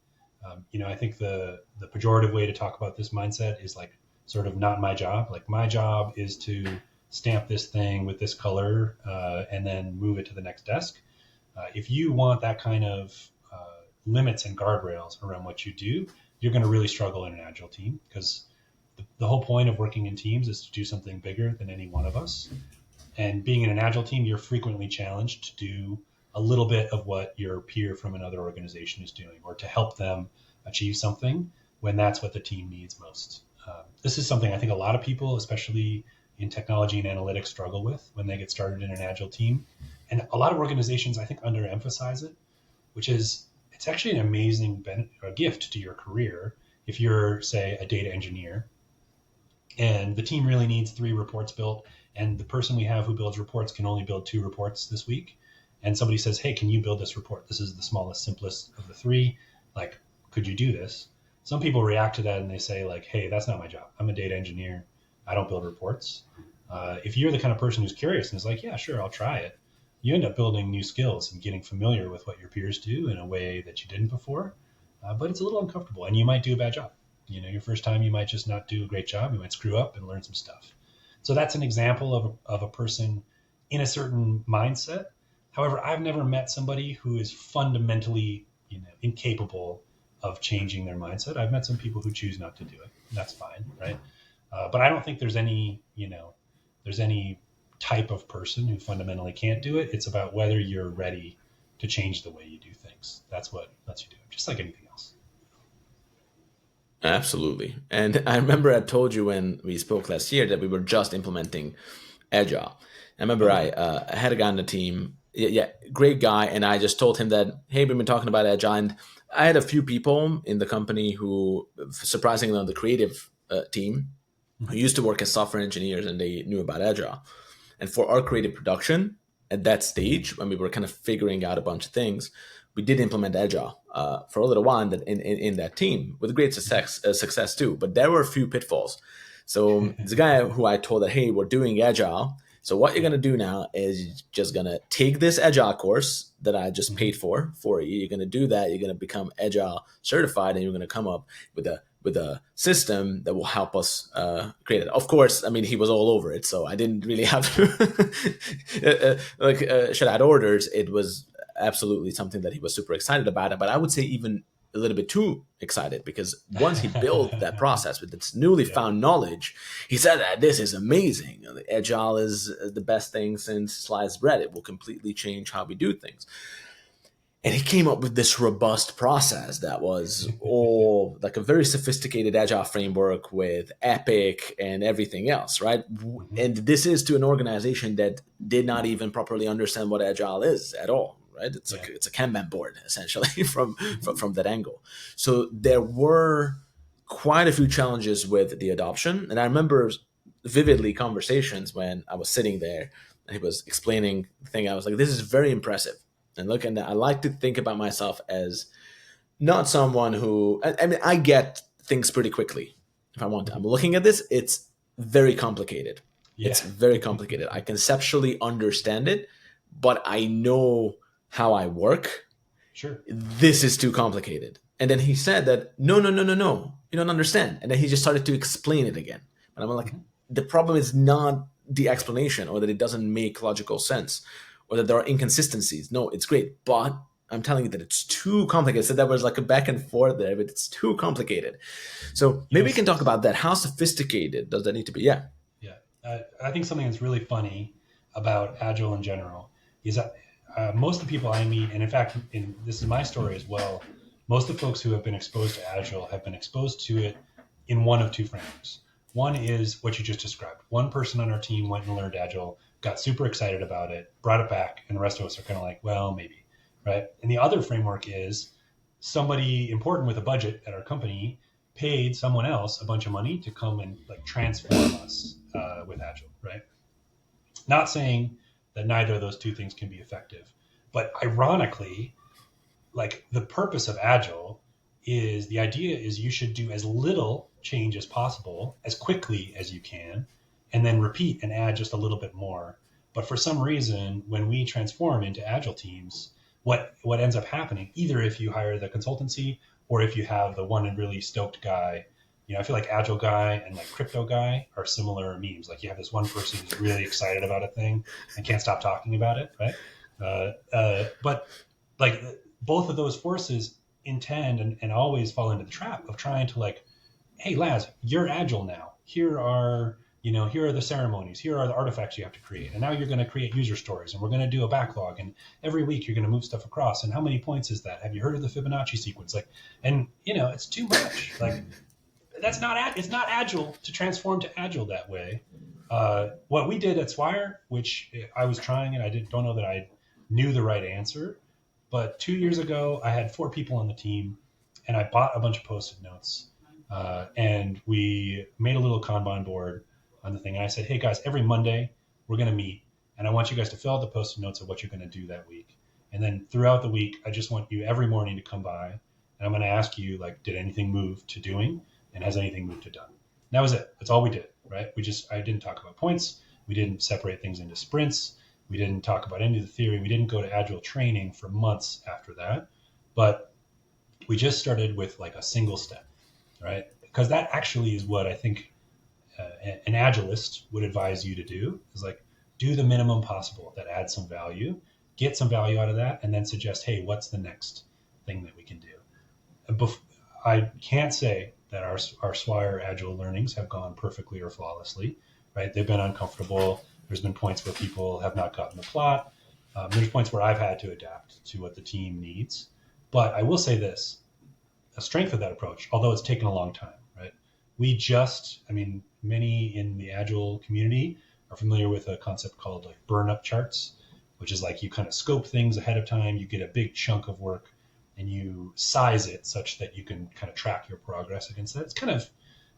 I think the pejorative way to talk about this mindset is like sort of not my job. Like, my job is to stamp this thing with this color, and then move it to the next desk. If you want that kind of limits and guardrails around what you do, you're going to really struggle in an agile team, because the whole point of working in teams is to do something bigger than any one of us. And being in an agile team, you're frequently challenged to do a little bit of what your peer from another organization is doing, or to help them achieve something when that's what the team needs most. This is something I think a lot of people, especially in technology and analytics, struggle with when they get started in an agile team. And a lot of organizations, I think, underemphasize it, which is it's actually an amazing gift to your career if you're, say, a data engineer and the team really needs 3 reports built, and the person we have who builds reports can only build 2 reports this week. And somebody says, hey, can you build this report? This is the smallest, simplest of the 3. Like, could you do this? Some people react to that and they say, like, hey, that's not my job. I'm a data engineer. I don't build reports. If you're the kind of person who's curious and is like, yeah, sure, I'll try it, you end up building new skills and getting familiar with what your peers do in a way that you didn't before. But it's a little uncomfortable, and you might do a bad job. Your first time, you might just not do a great job. You might screw up and learn some stuff. So that's an example of a person in a certain mindset. However, I've never met somebody who is fundamentally, incapable of changing their mindset. I've met some people who choose not to do it. And that's fine, right? But I don't think there's any type of person who fundamentally can't do it. It's about whether you're ready to change the way you do things. That's what lets you do it, just like anything else. Absolutely. And I remember I told you when we spoke last year that we were just implementing Agile. I remember I had a guy on the team, yeah, great guy, and I just told him that, hey, we've been talking about Agile, and I had a few people in the company who, surprisingly on the creative team, who used to work as software engineers, and they knew about Agile. And for our creative production at that stage, when we were kind of figuring out a bunch of things, we did implement Agile for a little while in that team with great success too. But there were a few pitfalls. So the guy who I told that, hey, we're doing Agile. So what you're going to do now is you're just going to take this Agile course that I just paid for you. You're going to do that. You're going to become Agile certified, and you're going to come up with a system that will help us create it. Of course, I mean, he was all over it, so I didn't really have to should I had orders. It was absolutely something that he was super excited about it, but I would say even a little bit too excited, because once he built that process with its newly found knowledge, he said that this is amazing. Agile is the best thing since sliced bread. It will completely change how we do things. And he came up with this robust process that was all like a very sophisticated Agile framework with Epic and everything else, right? And this is to an organization that did not even properly understand what Agile is at all, right? It's a Kanban board essentially from that angle. So there were quite a few challenges with the adoption, and I remember vividly conversations when I was sitting there and he was explaining the thing. I was like, "This is very impressive." And look, and I like to think about myself as not someone who, I mean, I get things pretty quickly if I want to. I'm looking at this, it's very complicated. Yeah. It's very complicated. I conceptually understand it, but I know how I work. Sure. This is too complicated. And then he said that, no, you don't understand. And then he just started to explain it again. And I'm like, the problem is not the explanation or that it doesn't make logical sense, or that there are inconsistencies. No, it's great, but I'm telling you that it's too complicated. So there was like a back and forth there, but it's too complicated. So maybe we can talk about that. How sophisticated does that need to be? Yeah. Yeah. I think something that's really funny about Agile in general is that most of the people I meet, and in fact, this is my story as well, most of the folks who have been exposed to Agile have been exposed to it in one of 2 frameworks. One is what you just described. One person on our team went and learned Agile, got super excited about it, brought it back, and the rest of us are kind of like, well, maybe, right? And the other framework is somebody important with a budget at our company paid someone else a bunch of money to come and like transform us with Agile, right? Not saying that neither of those 2 things can be effective, but ironically, like the purpose of Agile is the idea is you should do as little change as possible as quickly as you can, and then repeat and add just a little bit more. But for some reason, when we transform into Agile teams, what ends up happening, either if you hire the consultancy or if you have the one and really stoked guy I feel like Agile guy and like crypto guy are similar memes. Like you have this one person who's really excited about a thing and can't stop talking about it, right? But like both of those forces intend and always fall into the trap of trying to like, hey Laz, you're Agile now. Here are the ceremonies, here are the artifacts you have to create, and now you're going to create user stories, and we're going to do a backlog, and every week you're going to move stuff across, and how many points is that? Have you heard of the Fibonacci sequence? Like, and it's too much. Like, it's not Agile to transform to Agile that way. What we did at Swire, which I was trying, and don't know that I knew the right answer, but 2 years ago I had 4 people on the team, and I bought a bunch of post-it notes, and we made a little Kanban board on the thing. And I said, hey guys, every Monday we're going to meet, and I want you guys to fill out the post-it notes of what you're going to do that week. And then throughout the week, I just want you every morning to come by, and I'm going to ask you, like, did anything move to doing, and has anything moved to done? And that was it. That's all we did, right? I didn't talk about points. We didn't separate things into sprints. We didn't talk about any of the theory. We didn't go to Agile training for months after that. But we just started with like a single step, right? Because that actually is what I think an Agilist would advise you to do, is like do the minimum possible that adds some value, get some value out of that, and then suggest, hey, what's the next thing that we can do? I can't say that our Swire Agile learnings have gone perfectly or flawlessly, right? They've been uncomfortable. There's been points where people have not gotten the plot. There's points where I've had to adapt to what the team needs. But I will say this, a strength of that approach, although it's taken a long time, right? Many in the Agile community are familiar with a concept called like burn up charts, which is like you kind of scope things ahead of time, you get a big chunk of work, and you size it such that you can kind of track your progress against that. It's kind of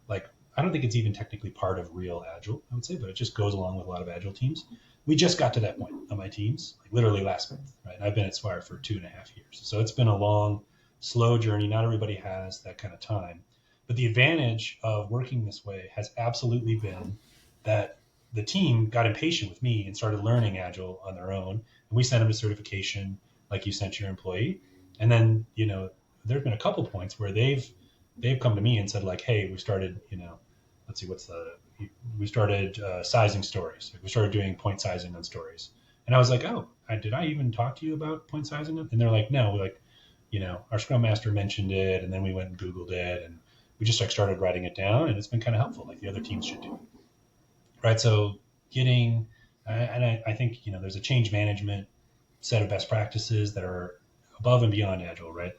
like, I don't think it's even technically part of real Agile, I would say, but it just goes along with a lot of Agile teams. We just got to that point on my teams, like literally last month, right? And I've been at Swire for 2.5 years. So it's been a long, slow journey. Not everybody has that kind of time. But the advantage of working this way has absolutely been that the team got impatient with me and started learning Agile on their own. And we sent them to certification like you sent your employee. And then, there have been a couple points where they've come to me and said like, hey, we started, let's see, we started sizing stories. We started doing point sizing on stories. And I was like, oh, did I even talk to you about point sizing? And they're like, no, our Scrum Master mentioned it, and then we went and Googled it, and we just started writing it down, and it's been kind of helpful, like the other teams should do. Right? So I think, there's a change management set of best practices that are above and beyond Agile, right?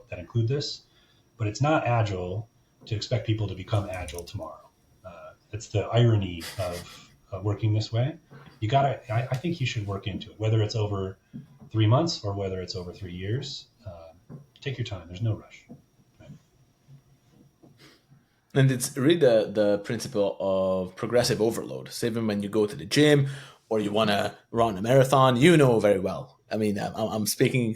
That include this, but it's not Agile to expect people to become Agile tomorrow. It's the irony of working this way. I think you should work into it, whether it's over 3 months or whether it's over 3 years. Take your time. There's no rush. Right? And it's really the principle of progressive overload. So even when you go to the gym or you want to run a marathon, you know very well. I mean, I'm speaking,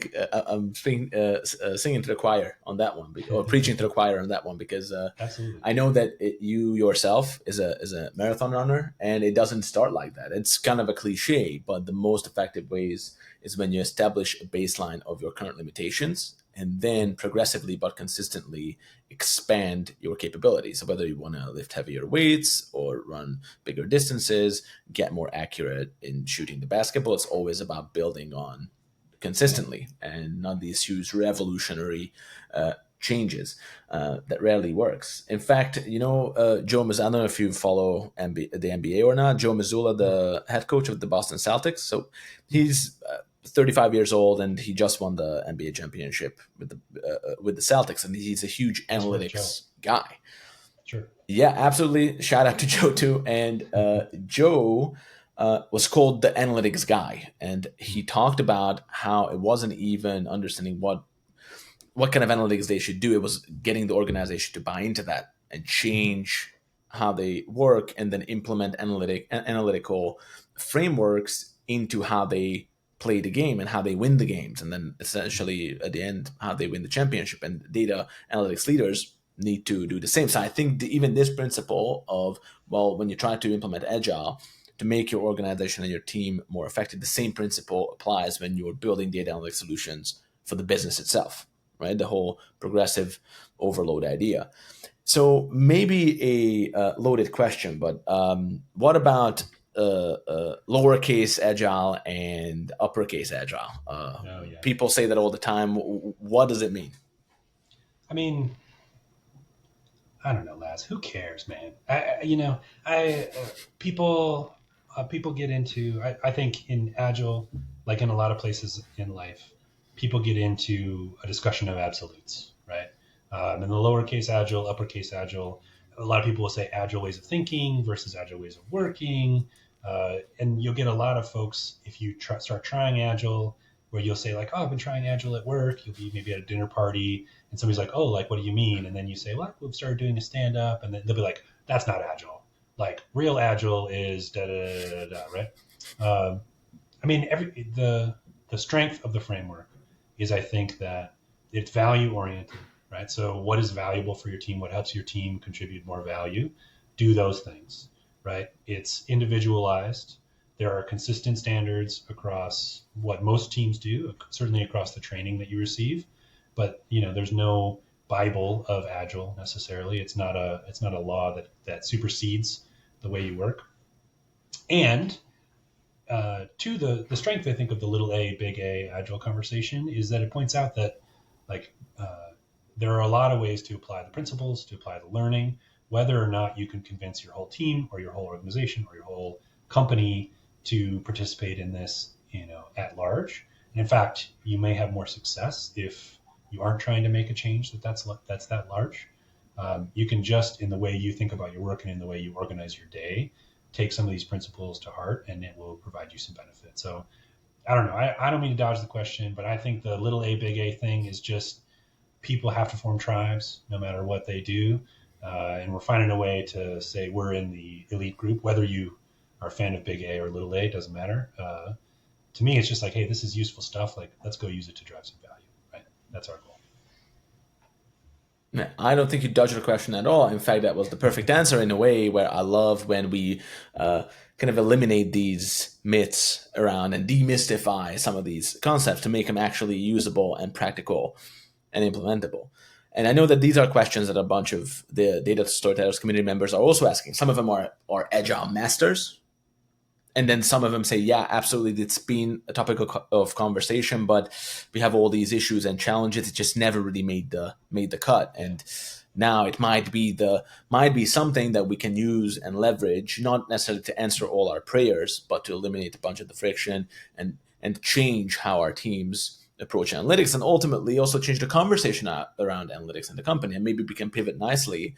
singing to the choir on that one, or preaching to the choir on that one, because Absolutely. I know that you yourself is a marathon runner, and it doesn't start like that. It's kind of a cliche, but the most effective ways is when you establish a baseline of your current limitations, and then progressively but consistently expand your capabilities. So whether you want to lift heavier weights or run bigger distances, get more accurate in shooting the basketball, it's always about building on consistently and not these huge revolutionary changes that rarely works. In fact, Joe Mazzulla, I don't know if you follow the NBA or not. Joe Mazzulla, the head coach of the Boston Celtics, so he's 35 years old, and he just won the NBA championship with the Celtics, and he's a huge analytics guy. Sure. Yeah, absolutely. Shout out to Joe too. And Joe was called the analytics guy, and he talked about how it wasn't even understanding what kind of analytics they should do. It was getting the organization to buy into that and change how they work, and then implement analytical frameworks into how they play the game and how they win the games, and then essentially at the end how they win the championship. And data analytics leaders need to do the same. So I think even this principle of, well, when you try to implement Agile to make your organization and your team more effective, the same principle applies when you're building data analytics solutions for the business itself, right? The whole progressive overload idea. So maybe a loaded question, but what about lowercase agile and uppercase agile? Oh yeah. People say that all the time. What does it mean? I mean, I don't know, Laz. Who cares, man? I people people get into. I think in agile, like in a lot of places in life, people get into a discussion of absolutes, right? In the lowercase agile, uppercase agile, a lot of people will say agile ways of thinking versus agile ways of working, and you'll get a lot of folks if you start trying agile, where you'll say like, "Oh, I've been trying agile at work." You'll be maybe at a dinner party and somebody's like, "Oh, like, what do you mean?" And then you say, "Well, we've started doing a stand up," and then they'll be like, "That's not agile. Like, real agile is da da da da da," right? Um, I mean, the strength of the framework is, I think, that it's value oriented, right? So, what is valuable for your team? What helps your team contribute more value? Do those things, right? It's individualized. There are consistent standards across what most teams do, certainly across the training that you receive. But there's no Bible of Agile necessarily. It's not a law that supersedes the way you work. And to the strength, I think, of the little a, big A agile conversation is that it points out that like there are a lot of ways to apply the principles, to apply the learning, whether or not you can convince your whole team or your whole organization or your whole company to participate in this, at large. And in fact, you may have more success if you aren't trying to make a change that's that large. You can just in the way you think about your work and in the way you organize your day take some of these principles to heart and it will provide you some benefit. So I don't know. I don't mean to dodge the question, but I think the little a big A thing is just people have to form tribes no matter what they do. And we're finding a way to say we're in the elite group, whether you are a fan of big A or little a, doesn't matter. To me, it's just like, hey, this is useful stuff. Like, let's go use it to drive some value, right? That's our goal. Yeah, I don't think you dodged the question at all. In fact, that was the perfect answer in a way where I love when we kind of eliminate these myths around and demystify some of these concepts to make them actually usable and practical and implementable. And I know that these are questions that a bunch of the Data Storytellers community members are also asking. Some of them are agile masters, and then some of them say, yeah, absolutely, it's been a topic of conversation, but we have all these issues and challenges. It just never really made the cut. And now it might be something that we can use and leverage, not necessarily to answer all our prayers, but to eliminate a bunch of the friction and change how our teams approach analytics, and ultimately also change the conversation around analytics in the company. And maybe we can pivot nicely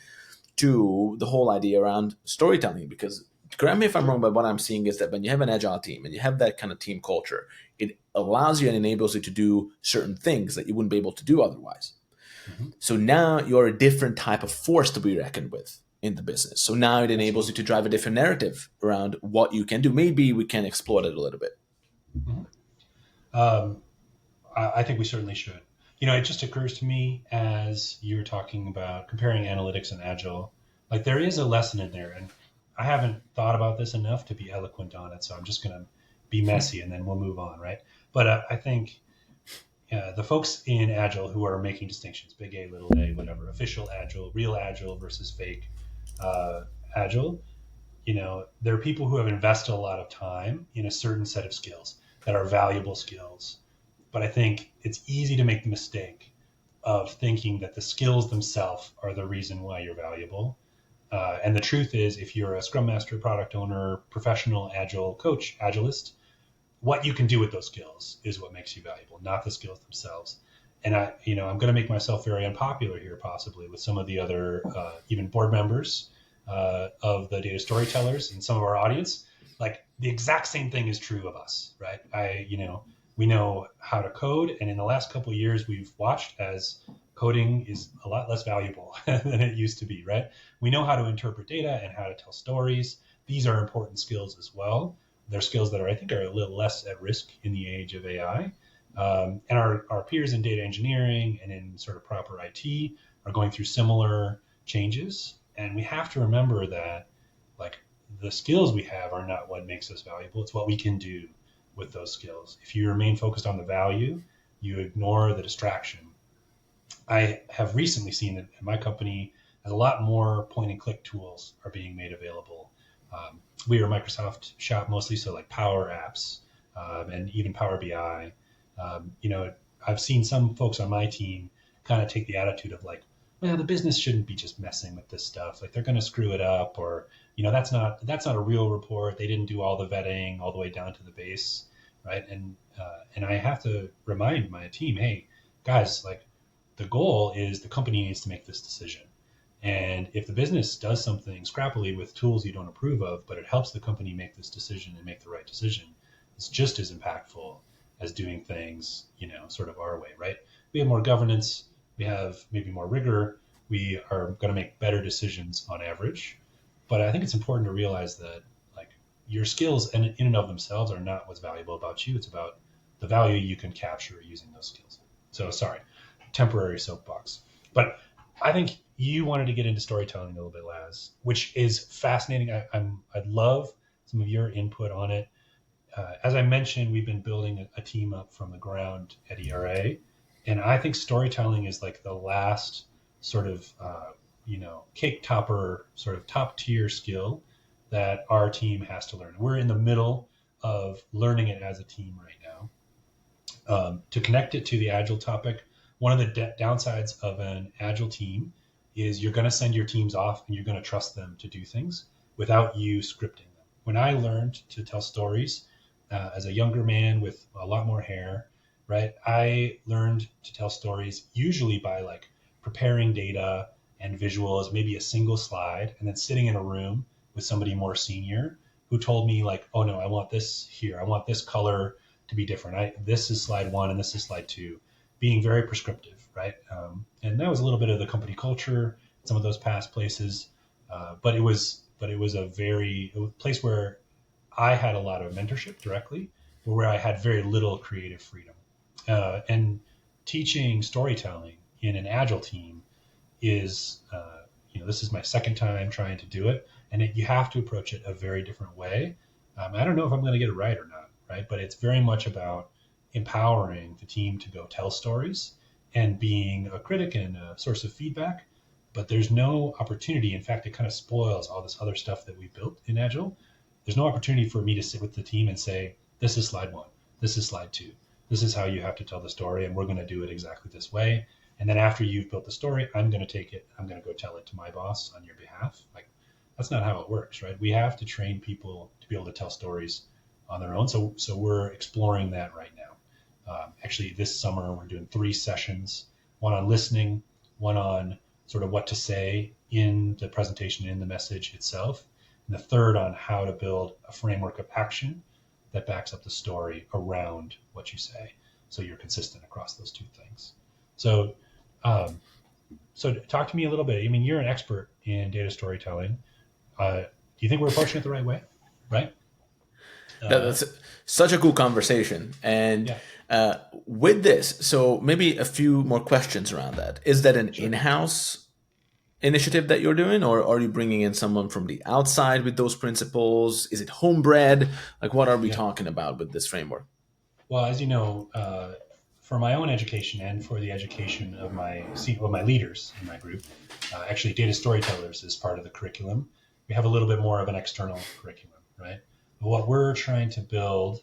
to the whole idea around storytelling, because correct me if I'm wrong, but what I'm seeing is that when you have an agile team and you have that kind of team culture, it allows you and enables you to do certain things that you wouldn't be able to do otherwise. Mm-hmm. So now you're a different type of force to be reckoned with in the business. So now it enables you to drive a different narrative around what you can do. Maybe we can explore it a little bit. Mm-hmm. Um, I think we certainly should. It just occurs to me as you're talking about comparing analytics and agile, like there is a lesson in there, and I haven't thought about this enough to be eloquent on it, so I'm just going to be messy and then we'll move on, right? But I think the folks in agile who are making distinctions, big A, little a, whatever, official agile, real agile versus fake uh, agile, there are people who have invested a lot of time in a certain set of skills that are valuable skills, but I think it's easy to make the mistake of thinking that the skills themselves are the reason why you're valuable. And the truth is, if you're a scrum master, product owner, professional agile coach, agilist, what you can do with those skills is what makes you valuable, not the skills themselves. And I'm going to make myself very unpopular here, possibly with some of the other, even board members of the Data Storytellers and some of our audience. Like the exact same thing is true of us, right? We know how to code, and in the last couple of years, we've watched as coding is a lot less valuable than it used to be, right? We know how to interpret data and how to tell stories. These are important skills as well. They're skills that I think are a little less at risk in the age of AI. And our peers in data engineering and in sort of proper IT are going through similar changes. And we have to remember that like the skills we have are not what makes us valuable. It's what we can do with those skills. If you remain focused on the value, you ignore the distraction. I have recently seen in my company as a lot more point and click tools are being made available. We are a Microsoft shop mostly, so like Power Apps and even Power BI. I've seen some folks on my team kind of take the attitude of like, well, the business shouldn't be just messing with this stuff. Like they're going to screw it up, or that's not a real report. They didn't do all the vetting all the way down to the base, right? And I have to remind my team, hey, guys, like the goal is the company needs to make this decision. And if the business does something scrappily with tools you don't approve of, but it helps the company make this decision and make the right decision, it's just as impactful as doing things, sort of our way, right? We have more governance, we have maybe more rigor, we are going to make better decisions on average. But I think it's important to realize that like your skills in and of themselves are not what's valuable about you. It's about the value you can capture using those skills. So sorry, temporary soapbox. But I think you wanted to get into storytelling a little bit, Laz, which is fascinating. I'd love some of your input on it. As I mentioned, we've been building a team up from the ground at ERA, and I think storytelling is like the last sort of cake topper, sort of top tier skill that our team has to learn. We're in the middle of learning it as a team right now. To connect it to the Agile topic, one of the downsides of an Agile team is you're going to send your teams off and you're going to trust them to do things without you scripting them. When I learned to tell stories as a younger man with a lot more hair, right, I learned to tell stories usually by like preparing data and visuals, maybe a single slide, and then sitting in a room with somebody more senior who told me like, oh no, I want this here. I want this color to be different. This is slide 1 and this is slide 2, being very prescriptive, right? And that was a little bit of the company culture, some of those past places, but it was a place where I had a lot of mentorship directly, but where I had very little creative freedom. And teaching storytelling in an Agile team is, this is my second time trying to do it, and you have to approach it a very different way. I don't know if I'm going to get it right or not, right? But it's very much about empowering the team to go tell stories and being a critic and a source of feedback. But there's no opportunity. In fact, it kind of spoils all this other stuff that we built in Agile. There's no opportunity for me to sit with the team and say, this is slide 1, this is slide 2, this is how you have to tell the story, and we're going to do it exactly this way. And then after you've built the story, I'm going to take it, I'm going to go tell it to my boss on your behalf. Like, that's not how it works, right? We have to train people to be able to tell stories on their own. So we're exploring that right now. Actually, this summer, we're doing 3 sessions, one on listening, one on sort of what to say in the presentation, in the message itself, and the third on how to build a framework of action that backs up the story around what you say, so you're consistent across those 2 things. So talk to me a little bit. I mean, you're an expert in data storytelling. Do you think we're approaching it the right way? Right? That's such a cool conversation. And with this, so maybe a few more questions around that. Is that an in-house initiative that you're doing, or are you bringing in someone from the outside with those principles? Is it homebred? Like, what are we talking about with this framework? Well, as you know, for my own education and for the education of my leaders in my group, actually, Data Storytellers is part of the curriculum. We have a little bit more of an external curriculum, right? But what we're trying to build,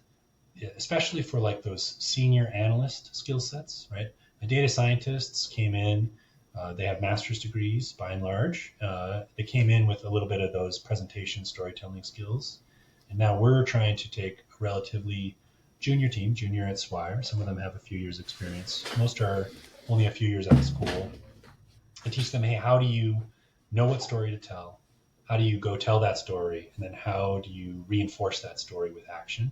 especially for like those senior analyst skill sets, right? The data scientists came in. They have master's degrees by and large. They came in with a little bit of those presentation storytelling skills. And now we're trying to take a relatively junior team, junior at Swire. Some of them have a few years experience. Most are only a few years out of school. And teach them, hey, how do you know what story to tell? How do you go tell that story? And then how do you reinforce that story with action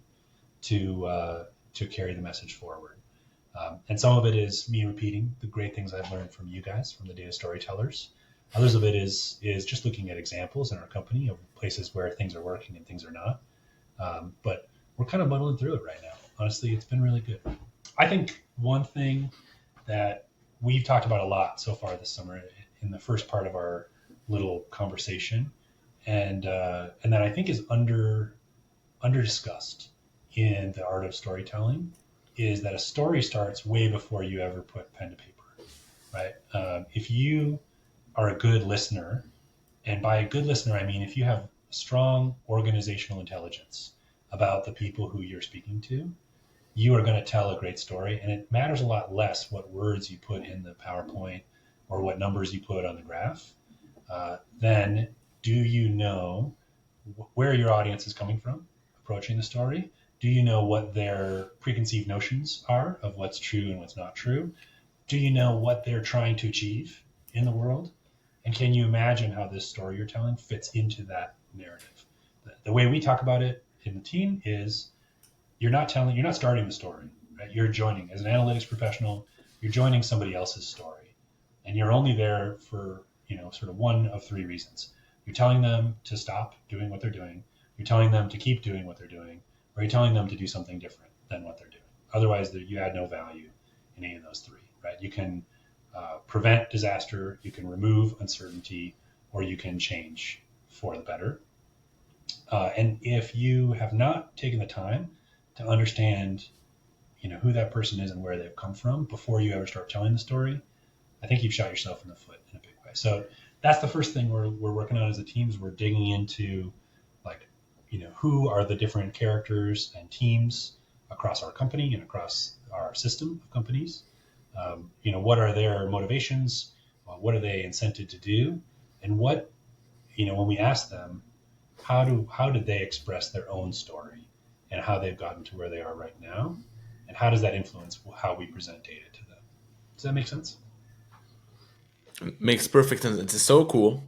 to carry the message forward? And some of it is me repeating the great things I've learned from you guys, from the data storytellers. Others of it is just looking at examples in our company of places where things are working and things are not. But we're kind of muddling through it right now. Honestly, it's been really good. I think one thing that we've talked about a lot so far this summer in the first part of our little conversation, and that I think is under discussed in the art of storytelling, is that a story starts way before you ever put pen to paper, right? If you are a good listener, and by a good listener, I mean if you have strong organizational intelligence about the people who you're speaking to, you are going to tell a great story. And it matters a lot less what words you put in the PowerPoint or what numbers you put on the graph. Then, do you know where your audience is coming from approaching the story? Do you know what their preconceived notions are of what's true and what's not true? Do you know what they're trying to achieve in the world? And can you imagine how this story you're telling fits into that narrative? The way we talk about it in the team is you're not starting the story, right? You're joining as an analytics professional, you're joining somebody else's story. And you're only there for, sort of one of three reasons. You're telling them to stop doing what they're doing, you're telling them to keep doing what they're doing, or you're telling them to do something different than what they're doing. Otherwise, you add no value in any of those three, right? You can prevent disaster, you can remove uncertainty, or you can change for the better. And if you have not taken the time to understand, who that person is and where they've come from before you ever start telling the story, I think you've shot yourself in the foot in a big way. So that's the first thing we're working on as a team is we're digging into, like, who are the different characters and teams across our company and across our system of companies. What are their motivations? What are they incented to do? And what, when we ask them, how did they express their own story and how they've gotten to where they are right now, and how does that influence how we present data to them? Does that make sense? Makes perfect sense. It's so cool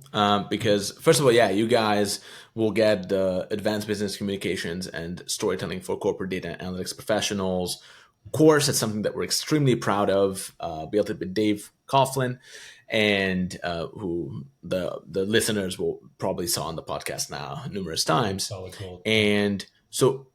because, first of all, yeah, you guys will get the advanced business communications and storytelling for corporate data analytics professionals course. It's something that we're extremely proud of. Built it with Dave Coughlin, and who the listeners will probably saw on the podcast now numerous Yep, times. solid gold. And so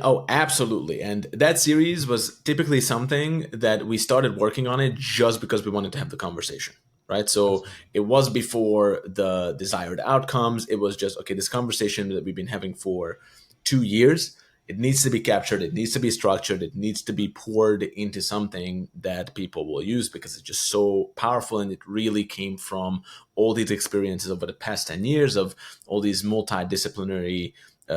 oh, absolutely. And that series was typically something that we started working on it just because we wanted to have the conversation, right? So Absolutely. it was before the desired outcomes. It was just, okay, this conversation that we've been having for 2 years, it needs to be captured, it needs to be structured, it needs to be poured into something that people will use because it's just so powerful. And it really came from all these experiences over the past 10 years of all these multidisciplinary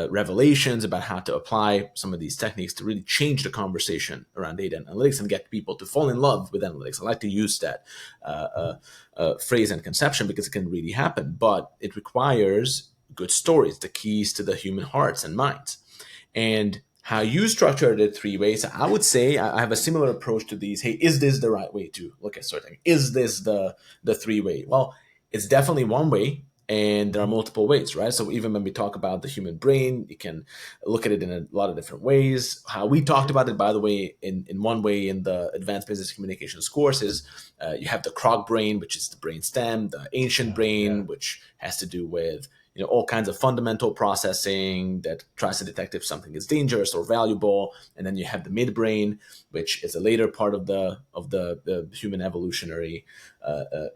revelations about how to apply some of these techniques to really change the conversation around data and analytics and get people to fall in love with analytics. I like to use that phrase and conception because it can really happen, but it requires good stories, the keys to the human hearts and minds. And how you structured it three ways, I would say I have a similar approach to these. Hey, is this the right way to look at storytelling? Is this the three way? Well, it's definitely one way, and there are Mm-hmm. multiple ways, right? So even when we talk about the human brain, you can look at it in a lot of different ways. How we talked Sure. about it, by the way, in one way in the advanced business communications course is you have the croc brain, which is the brain stem, the ancient Yeah. Yeah. brain, which has to do with all kinds of fundamental processing that tries to detect if something is dangerous or valuable. And then you have the midbrain, which is a later part of the human evolutionary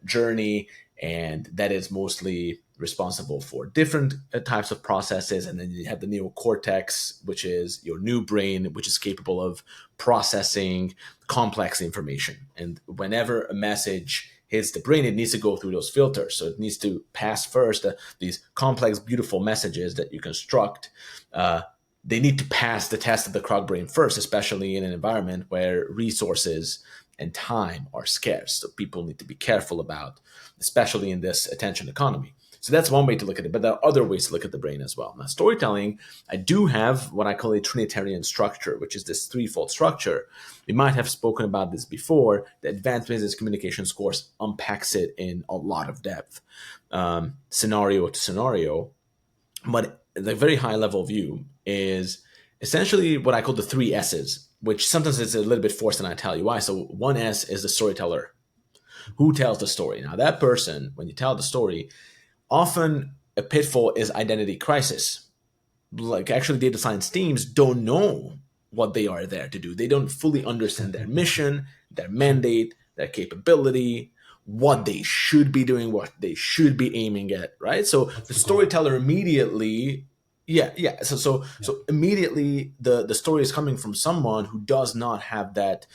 journey, and that is mostly responsible for different types of processes. And then you have the neocortex, which is your new brain, which is capable of processing complex information. And whenever a message hits the brain, it needs to go through those filters. So it needs to pass first these complex, beautiful messages that you construct. They need to pass the test of the croc brain first, especially in an environment where resources and time are scarce. So people need to be careful about, especially in this attention economy. So that's one way to look at it, but there are other ways to look at the brain as well. Now, storytelling, I do have what I call a Trinitarian structure, which is this threefold structure. We might have spoken about this before. The Advanced Business Communications course unpacks it in a lot of depth, scenario to scenario. But the very high level view is essentially what I call the three S's, which sometimes is a little bit forced, and I tell you why. So one S is the storyteller. Who tells the story? Now, that person, when you tell the story, often a pitfall is identity crisis. Like, actually, data science teams don't know what they are there to do. They don't fully understand their mission, their Sure. mandate, their capability, what they should be doing, what they should be aiming at, right? So What's the the goal? storyteller immediately, yeah. So Yep. immediately the story is coming from someone who does not have that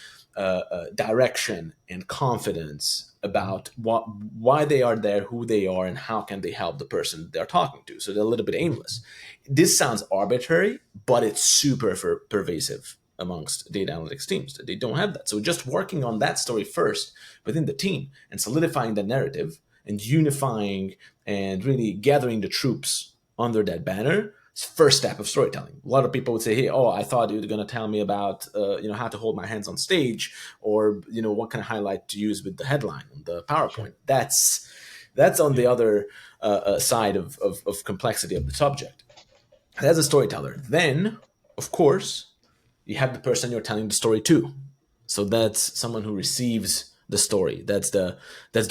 direction and confidence about why they are there, who they are, and how can they help the person they're talking to. So they're a little bit aimless. This sounds arbitrary, but it's super pervasive amongst data analytics teams that they don't have that. So just working on that story first within the team and solidifying the narrative and unifying and really gathering the troops under that banner is first step of storytelling. A lot of people would say, "Hey, oh, I thought you were going to tell me about how to hold my hands on stage, or what kind of highlight to use with the headline on the Sure. PowerPoint." That's on the other side of complexity of the subject. As a storyteller, then of course you have the person you're telling the story to. So that's someone who receives the story. That's the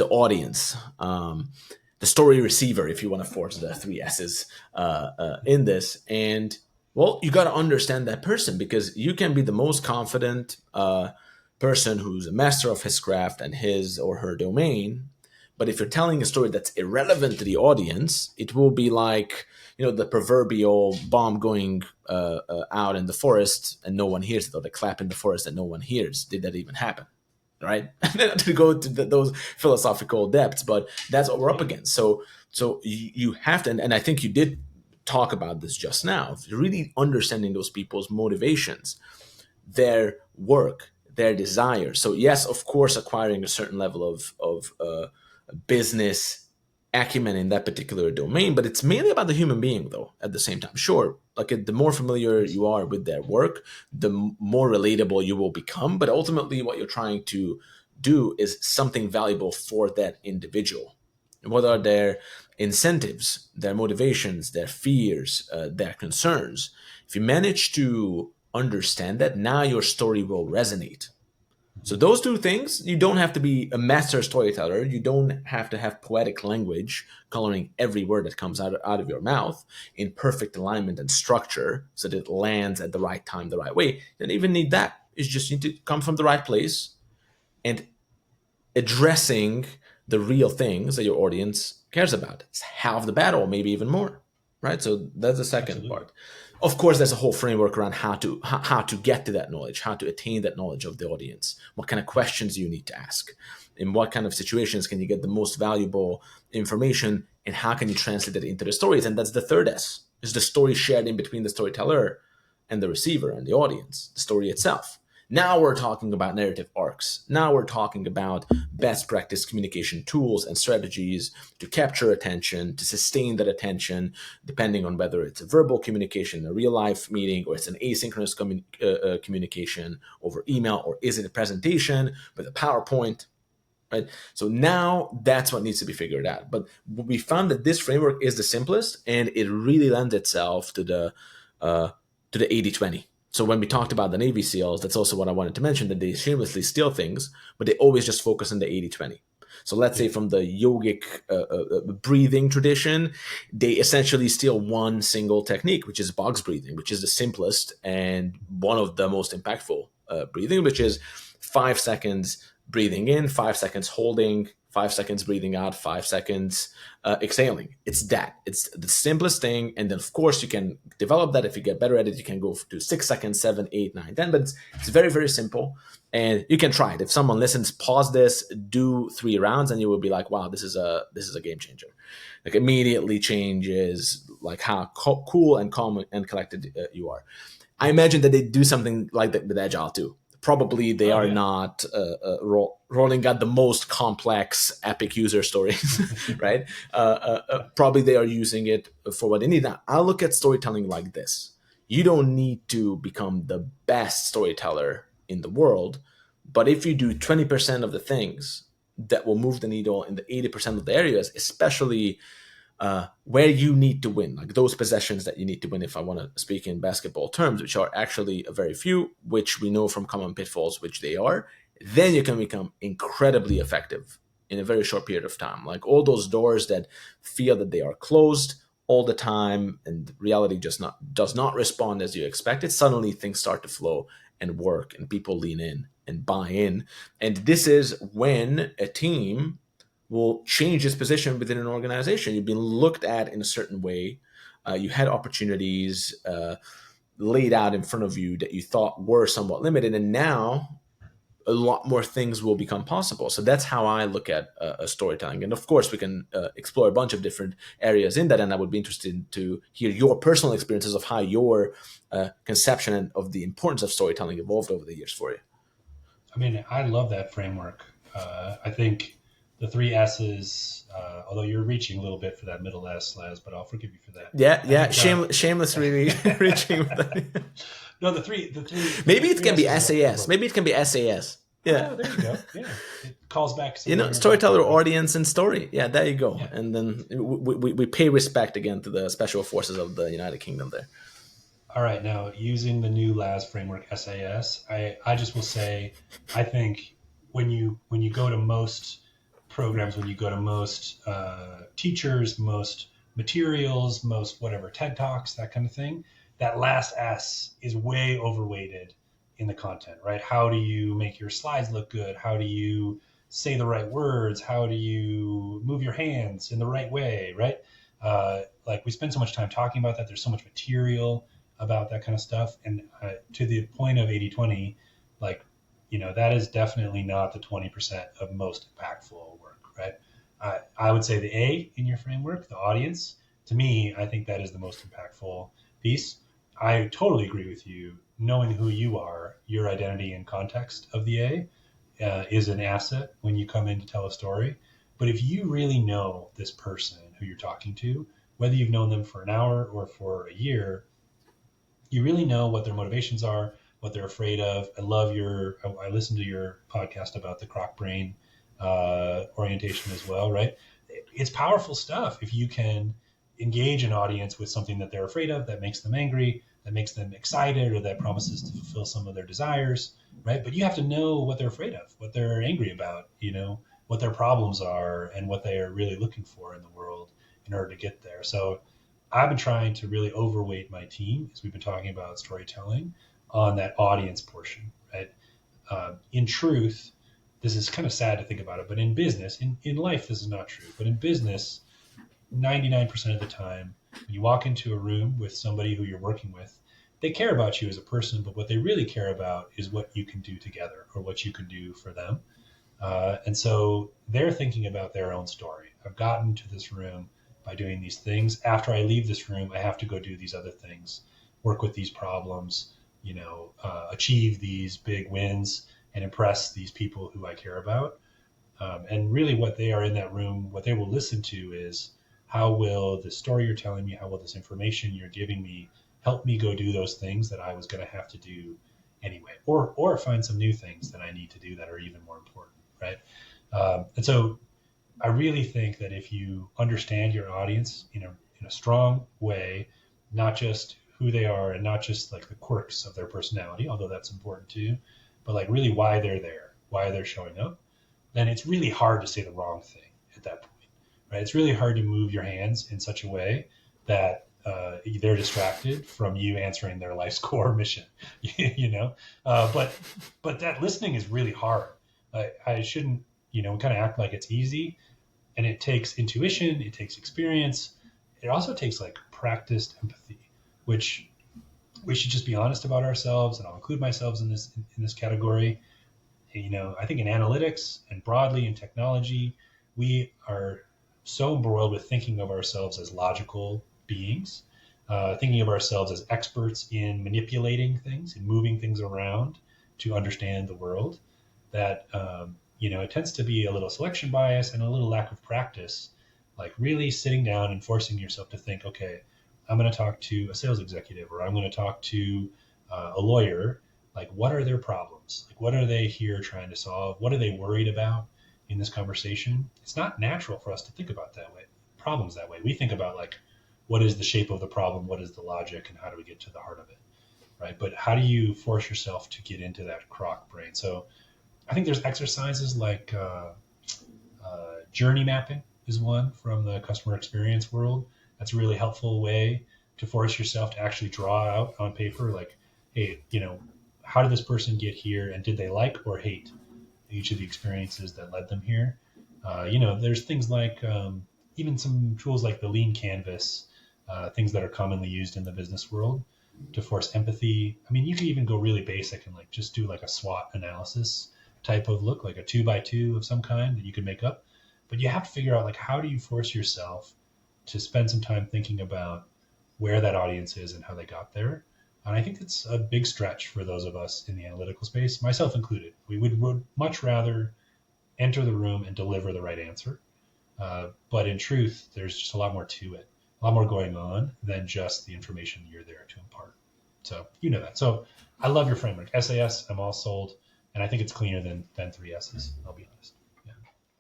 audience, the story receiver, if you want to force the three S's in this. And well, you got to understand that person, because you can be the most confident person who's a master of his craft and his or her domain. But if you're telling a story that's irrelevant to the audience, it will be like, the proverbial bomb going out in the forest and no one hears it, or the clap in the forest and no one hears. Did that even happen? Right? Not to go to those philosophical depths, but that's what we're up Yeah. against. So you have to, and I think you did talk about this just now, really understanding those people's motivations, their work, their desire. So yes, of course, acquiring a certain level of business acumen in that particular domain, but it's mainly about the human being, though. At the same time, sure, like the more familiar Yes. you are with their work, the more relatable you will become. But ultimately, what you're trying to do is something valuable for that individual. And what are their incentives, their motivations, their fears, their concerns? If you manage to understand that, now your story will resonate. So those two things, you don't have to be a master storyteller. You don't have to have poetic language coloring every word that comes out of your mouth in perfect alignment and structure so that it lands at the right time, the right way. You don't even need that. You just need to come from the right place and addressing the real things that your audience cares about. It's half the battle, maybe even more, right? So that's the second Absolutely. part. Of course, there's a whole framework around how to get to that knowledge, how to attain that knowledge of the audience. What kind of questions you need to ask, in what kind of situations can you get the most valuable information, and how can you translate that into the stories? And that's the third S: is the story shared in between the storyteller and the receiver and the audience, the story itself. Now we're talking about narrative arcs. Now we're talking about best practice communication tools and strategies to capture attention, to sustain that attention, depending on whether it's a verbal communication, a real life meeting, or it's an asynchronous communication over email, or is it a presentation with a PowerPoint, right? So now that's what needs to be figured out. But we found that this framework is the simplest, and it really lends itself uh, to the 80-20. So when we talked about the Navy SEALs, that's also what I wanted to mention, that they shamelessly steal things, but they always just focus on the 80-20. So let's say Yeah. from the yogic breathing tradition, they essentially steal one single technique, which is box breathing, which is the simplest and one of the most impactful breathing, which is 5 seconds breathing in, 5 seconds holding, 5 seconds breathing out, 5 seconds exhaling. It's the simplest thing. And then, of course, you can develop that. If you get better at it, you can go to 6 seconds, 7, 8, 9, 10. But it's very, very simple. And you can try it. If someone listens, pause this, do 3 rounds, and you will be like, wow, this is a game changer. Like, immediately changes like how cool and calm and collected you are. I imagine that they do something like that with Agile too. Probably they Oh are yeah. not rolling out the most complex epic user stories, right? Probably they are using it for what they need. Now, I look at storytelling like this: you don't need to become the best storyteller in the world, but if you do 20% of the things that will move the needle in the 80% of the areas, especially where you need to win, like those possessions that you need to win, if I want to speak in basketball terms, which are actually a very few, which we know from common pitfalls, which they are, then you can become incredibly effective in a very short period of time. Like all those doors that feel that they are closed all the time and reality just not does not respond as you expected, suddenly things start to flow and work and people lean in and buy in. And this is when a team will change its position within an organization. You've been looked at in a certain way. You had opportunities laid out in front of you that you thought were somewhat limited, and now a lot more things will become possible. So that's how I look at storytelling. And of course, we can explore a bunch of different areas in that. And I would be interested to hear your personal experiences of how your conception of the importance of storytelling evolved over the years for you. I mean, I love that framework. I think the three S's, although you're reaching a little bit for that middle S, Les, but I'll forgive you for that. Yeah, I yeah. think Shameless reaching. With that. no, the Maybe it three can be S's are SAS. Maybe it can be SAS. Yeah. Oh, there you go. Yeah, it calls back You something know, we were storyteller, talking about. audience, and story. Yeah, there you go. Yeah. And then we pay respect again to the special forces of the United Kingdom there. All right, now using the new LAS framework SAS, I just will say, I think when you go to most programs, when you go to most teachers, most materials, most whatever TED Talks, that kind of thing, that last S is way overweighted in the content, right? How do you make your slides look good? How do you say the right words? How do you move your hands in the right way, right? Like we spend so much time talking about that. There's so much material about that kind of stuff. And to the point of 80/20, like, that is definitely not the 20% of most impactful work, right? I would say the A in your framework, the audience, to me, I think that is the most impactful piece. I totally agree with you. Knowing who you are, your identity and context of the A is an asset when you come in to tell a story. But if you really know this person who you're talking to, whether you've known them for an hour or for a year, you really know what their motivations are, what they're afraid of. I listened to your podcast about the croc brain orientation as well, right? It's powerful stuff if you can engage an audience with something that they're afraid of, that makes them angry, that makes them excited, or that promises to fulfill some of their desires, right? But you have to know what they're afraid of, what they're angry about, what their problems are, and what they are really looking for in the world in order to get there. So I've been trying to really overweight my team, as we've been talking about storytelling, on that audience portion, right? In truth, this is kind of sad to think about it, but in business, in life, this is not true. But in business, 99% of the time, when you walk into a room with somebody who you're working with, they care about you as a person, but what they really care about is what you can do together or what you can do for them. And so they're thinking about their own story. I've gotten to this room by doing these things. After I leave this room, I have to go do these other things, work with these problems, achieve these big wins and impress these people who I care about. And really what they are in that room, what they will listen to is, how will the story you're telling me, how will this information you're giving me help me go do those things that I was going to have to do anyway, or find some new things that I need to do that are even more important, right? And so I really think that if you understand your audience in a strong way, not just who they are and not just like the quirks of their personality, although that's important too, but like really why they're there, why they're showing up, then it's really hard to say the wrong thing at that point, right? It's really hard to move your hands in such a way that they're distracted from you answering their life's core mission, but that listening is really hard. I shouldn't, kind of act like it's easy, and it takes intuition, it takes experience, it also takes like practiced empathy, which we should just be honest about ourselves, and I'll include myself in this category. I think in analytics and broadly in technology, we are so embroiled with thinking of ourselves as logical beings, thinking of ourselves as experts in manipulating things and moving things around to understand the world, that it tends to be a little selection bias and a little lack of practice, like really sitting down and forcing yourself to think, okay, I'm going to talk to a sales executive, or I'm going to talk to a lawyer. Like, what are their problems? Like, what are they here trying to solve? What are they worried about in this conversation? It's not natural for us to think about problems that way. We think about like, what is the shape of the problem? What is the logic, and how do we get to the heart of it? Right. But how do you force yourself to get into that croc brain? So I think there's exercises like journey mapping is one from the customer experience world. That's a really helpful way to force yourself to actually draw out on paper, like, hey, how did this person get here, and did they like or hate each of the experiences that led them here? There's things like even some tools like the lean canvas, things that are commonly used in the business world to force empathy. I mean, you can even go really basic and like just do like a SWOT analysis type of look, like a 2x2 of some kind that you can make up. But you have to figure out, like, how do you force yourself to spend some time thinking about where that audience is and how they got there. And I think it's a big stretch for those of us in the analytical space, myself included. We would much rather enter the room and deliver the right answer. But in truth, there's just a lot more to it, a lot more going on than just the information you're there to impart. So you know that. So I love your framework. SAS, I'm all sold. And I think it's cleaner than 3S's, I'll be honest. Yeah.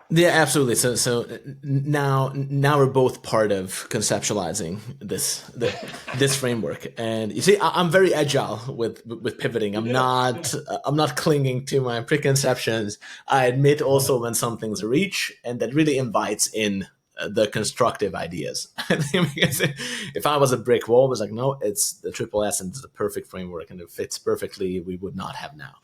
Yeah, absolutely. So now we're both part of conceptualizing this framework. And you see, I'm very agile with pivoting. I'm not clinging to my preconceptions. I admit also when some things reach, and that really invites in the constructive ideas. Because if I was a brick wall, I was like, no, it's the triple S and it's the perfect framework and it fits perfectly. We would not have now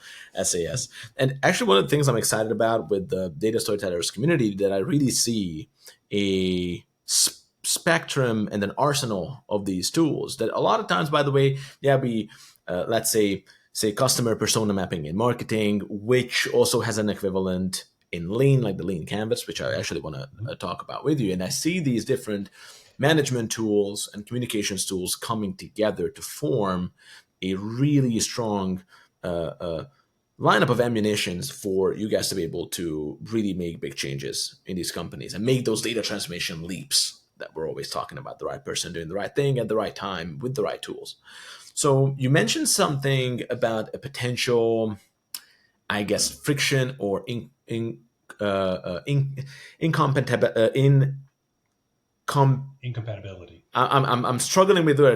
SAS. And actually, one of the things I'm excited about with the Data Storytellers community that I really see a spectrum and an arsenal of these tools that a lot of times, by the way, let's say customer persona mapping in marketing, which also has an equivalent in lean, like the lean canvas, which I actually want to talk about with you. And I see these different management tools and communications tools coming together to form a really strong lineup of ammunitions for you guys to be able to really make big changes in these companies and make those data transformation leaps that we're always talking about, the right person doing the right thing at the right time with the right tools. So you mentioned something about a potential, I guess, friction or Incompatibility. I'm struggling with the word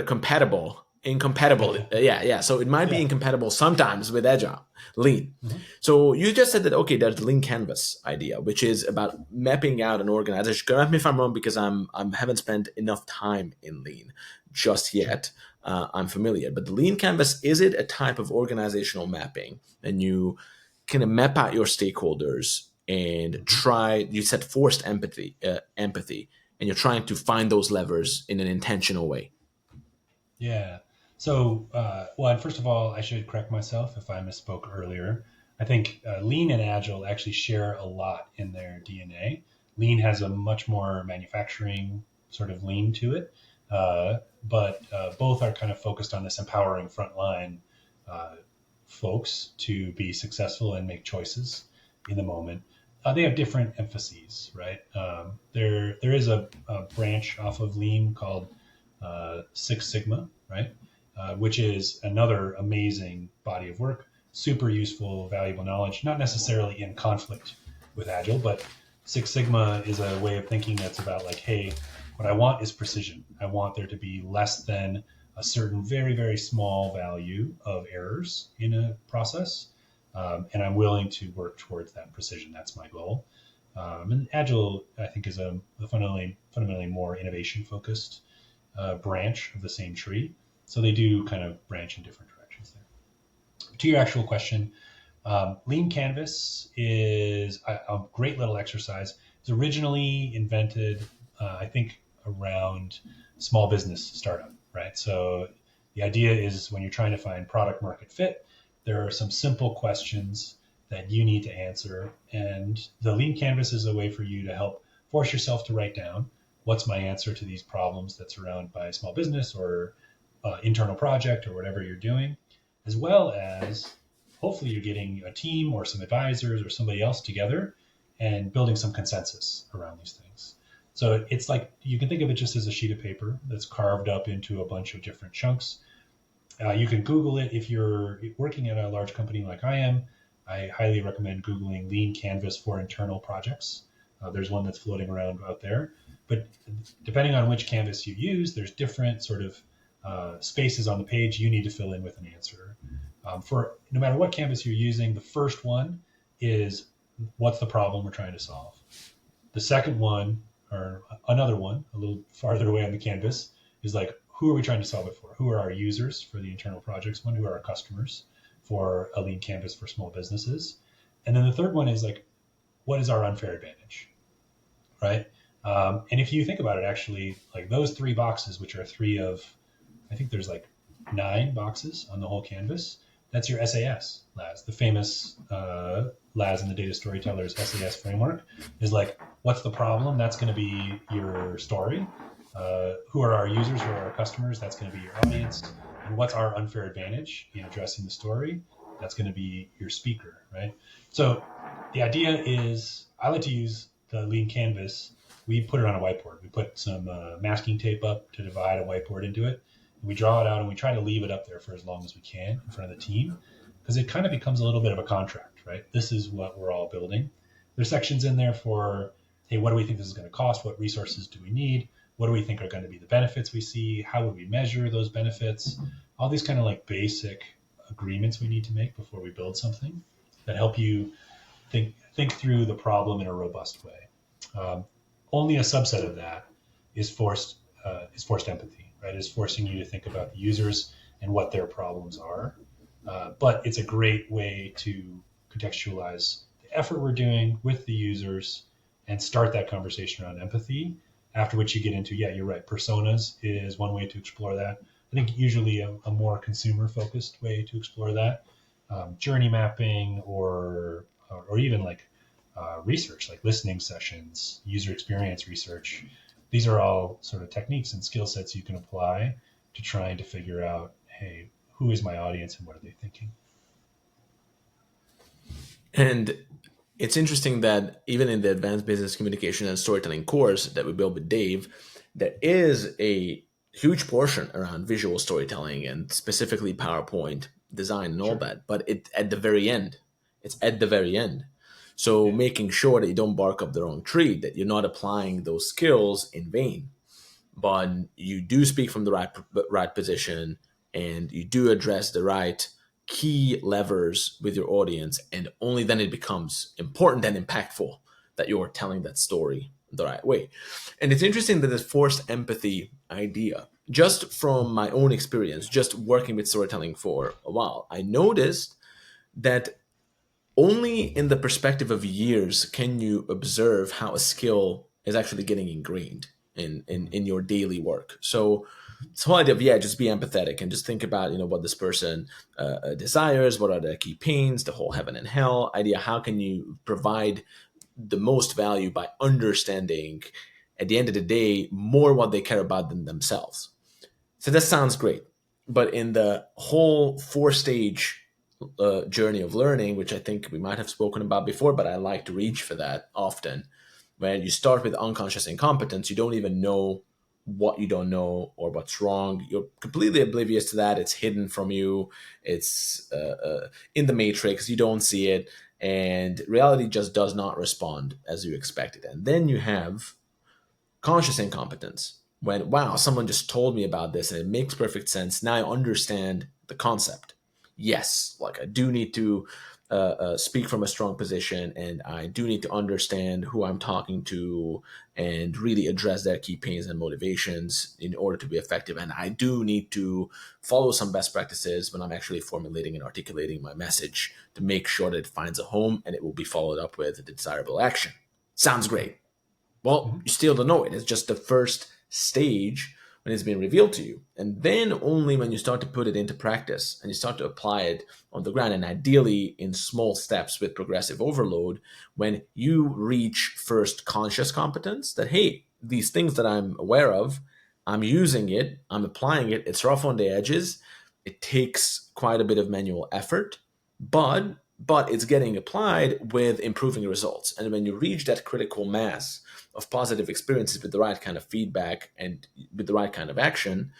incompatible. Yeah. So it might be incompatible sometimes with Agile, Lean. Mm-hmm. So you just said that, okay, there's the Lean Canvas idea, which is about mapping out an organization. Correct me if I'm wrong, because I haven't spent enough time in Lean just yet. I'm familiar, but the Lean Canvas, is it a type of organizational mapping? And you kind of map out your stakeholders and you said forced empathy, and you're trying to find those levers in an intentional way. Yeah. So, well, first of all, I should correct myself if I misspoke earlier. I think Lean and Agile actually share a lot in their DNA. Lean has a much more manufacturing sort of lean to it, but both are kind of focused on this empowering frontline folks to be successful and make choices in the moment. They have different emphases, right? There is a branch off of Lean called Six Sigma, right? Which is another amazing body of work, super useful, valuable knowledge, not necessarily in conflict with Agile, but Six Sigma is a way of thinking that's about like, hey, what I want is precision. I want there to be less than a certain very, very small value of errors in a process. And I'm willing to work towards that precision. That's my goal. And Agile, I think, is a fundamentally more innovation-focused branch of the same tree. So they do kind of branch in different directions there. To your actual question, Lean Canvas is a great little exercise. It was originally invented, I think, around small business startup, right? So the idea is when you're trying to find product market fit, there are some simple questions that you need to answer. And the Lean Canvas is a way for you to help force yourself to write down what's my answer to these problems that surround my small business or internal project or whatever you're doing, as well as hopefully you're getting a team or some advisors or somebody else together and building some consensus around these things. So it's like, you can think of it just as a sheet of paper that's carved up into a bunch of different chunks. You can Google it. If you're working at a large company like I am, I highly recommend Googling Lean Canvas for internal projects. There's one that's floating around out there. But depending on which canvas you use, there's different sort of spaces on the page you need to fill in with an answer. For no matter what canvas you're using, the first one is what's the problem we're trying to solve. The second one, or another one, a little farther away on the canvas, is like, who are we trying to solve it for? Who are our users for the internal projects one? Who are our customers for a Lean Canvas for small businesses? And then the third one is like, what is our unfair advantage, right? And if you think about it, actually, like those three boxes, which are three of, I think there's like 9 boxes on the whole canvas, that's your SAS, Laz, the famous Laz in the Data Storytellers SAS framework, is like, what's the problem? That's going to be your story. Who are our users? Who are our customers? That's going to be your audience. And what's our unfair advantage in addressing the story? That's going to be your speaker, right? So the idea is, I like to use the lean canvas. We put it on a whiteboard. We put some masking tape up to divide a whiteboard into it. And we draw it out and we try to leave it up there for as long as we can in front of the team, because it kind of becomes a little bit of a contract, right? This is what we're all building. There's sections in there for, hey, what do we think this is going to cost? What resources do we need? What do we think are going to be the benefits we see? How would we measure those benefits? All these kind of like basic agreements we need to make before we build something that help you think through the problem in a robust way. Only a subset of that is forced empathy, right? Is forcing you to think about the users and what their problems are. But it's a great way to contextualize the effort we're doing with the users and start that conversation around empathy. After which you get into, yeah, you're right, personas is one way to explore that. I think usually a more consumer focused way to explore that. Journey mapping or even like research, like listening sessions, user experience research. These are all sort of techniques and skill sets you can apply to trying to figure out, hey, who is my audience and what are they thinking? And it's interesting that even in the advanced business communication and storytelling course that we built with Dave, there is a huge portion around visual storytelling and specifically PowerPoint design and all Sure. that. But it at the very end, it's at the very end. So Yeah. making sure that you don't bark up the wrong tree, that you're not applying those skills in vain, but you do speak from the right position, and you do address the right key levers with your audience, and only then it becomes important and impactful that you're telling that story the right way. And it's interesting that this forced empathy idea, just from my own experience, just working with storytelling for a while, I noticed that only in the perspective of years can you observe how a skill is actually getting ingrained in your daily work. So this whole idea of, yeah, just be empathetic and just think about, what this person desires, what are their key pains, the whole heaven and hell idea. How can you provide the most value by understanding, at the end of the day, more what they care about than themselves? So that sounds great. But in the whole four-stage journey of learning, which I think we might have spoken about before, but I like to reach for that often, when you start with unconscious incompetence, you don't even know what you don't know or what's wrong. You're completely oblivious to that. It's hidden from you. It's in the matrix. You don't see it. And reality just does not respond as you expected. And then you have conscious incompetence, when, wow, someone just told me about this and it makes perfect sense. Now I understand the concept. Yes, like I do need to speak from a strong position, and I do need to understand who I'm talking to and really address their key pains and motivations in order to be effective. And I do need to follow some best practices when I'm actually formulating and articulating my message to make sure that it finds a home and it will be followed up with the desirable action. Sounds great. Well, Mm-hmm. you still don't know it. It's just the first stage when it's been revealed to you. And then only when you start to put it into practice and you start to apply it on the ground, and ideally in small steps with progressive overload, when you reach first conscious competence that, hey, these things that I'm aware of, I'm using it, I'm applying it, it's rough on the edges, it takes quite a bit of manual effort, but it's getting applied with improving results. And when you reach that critical mass of positive experiences with the right kind of feedback and with the right kind of action,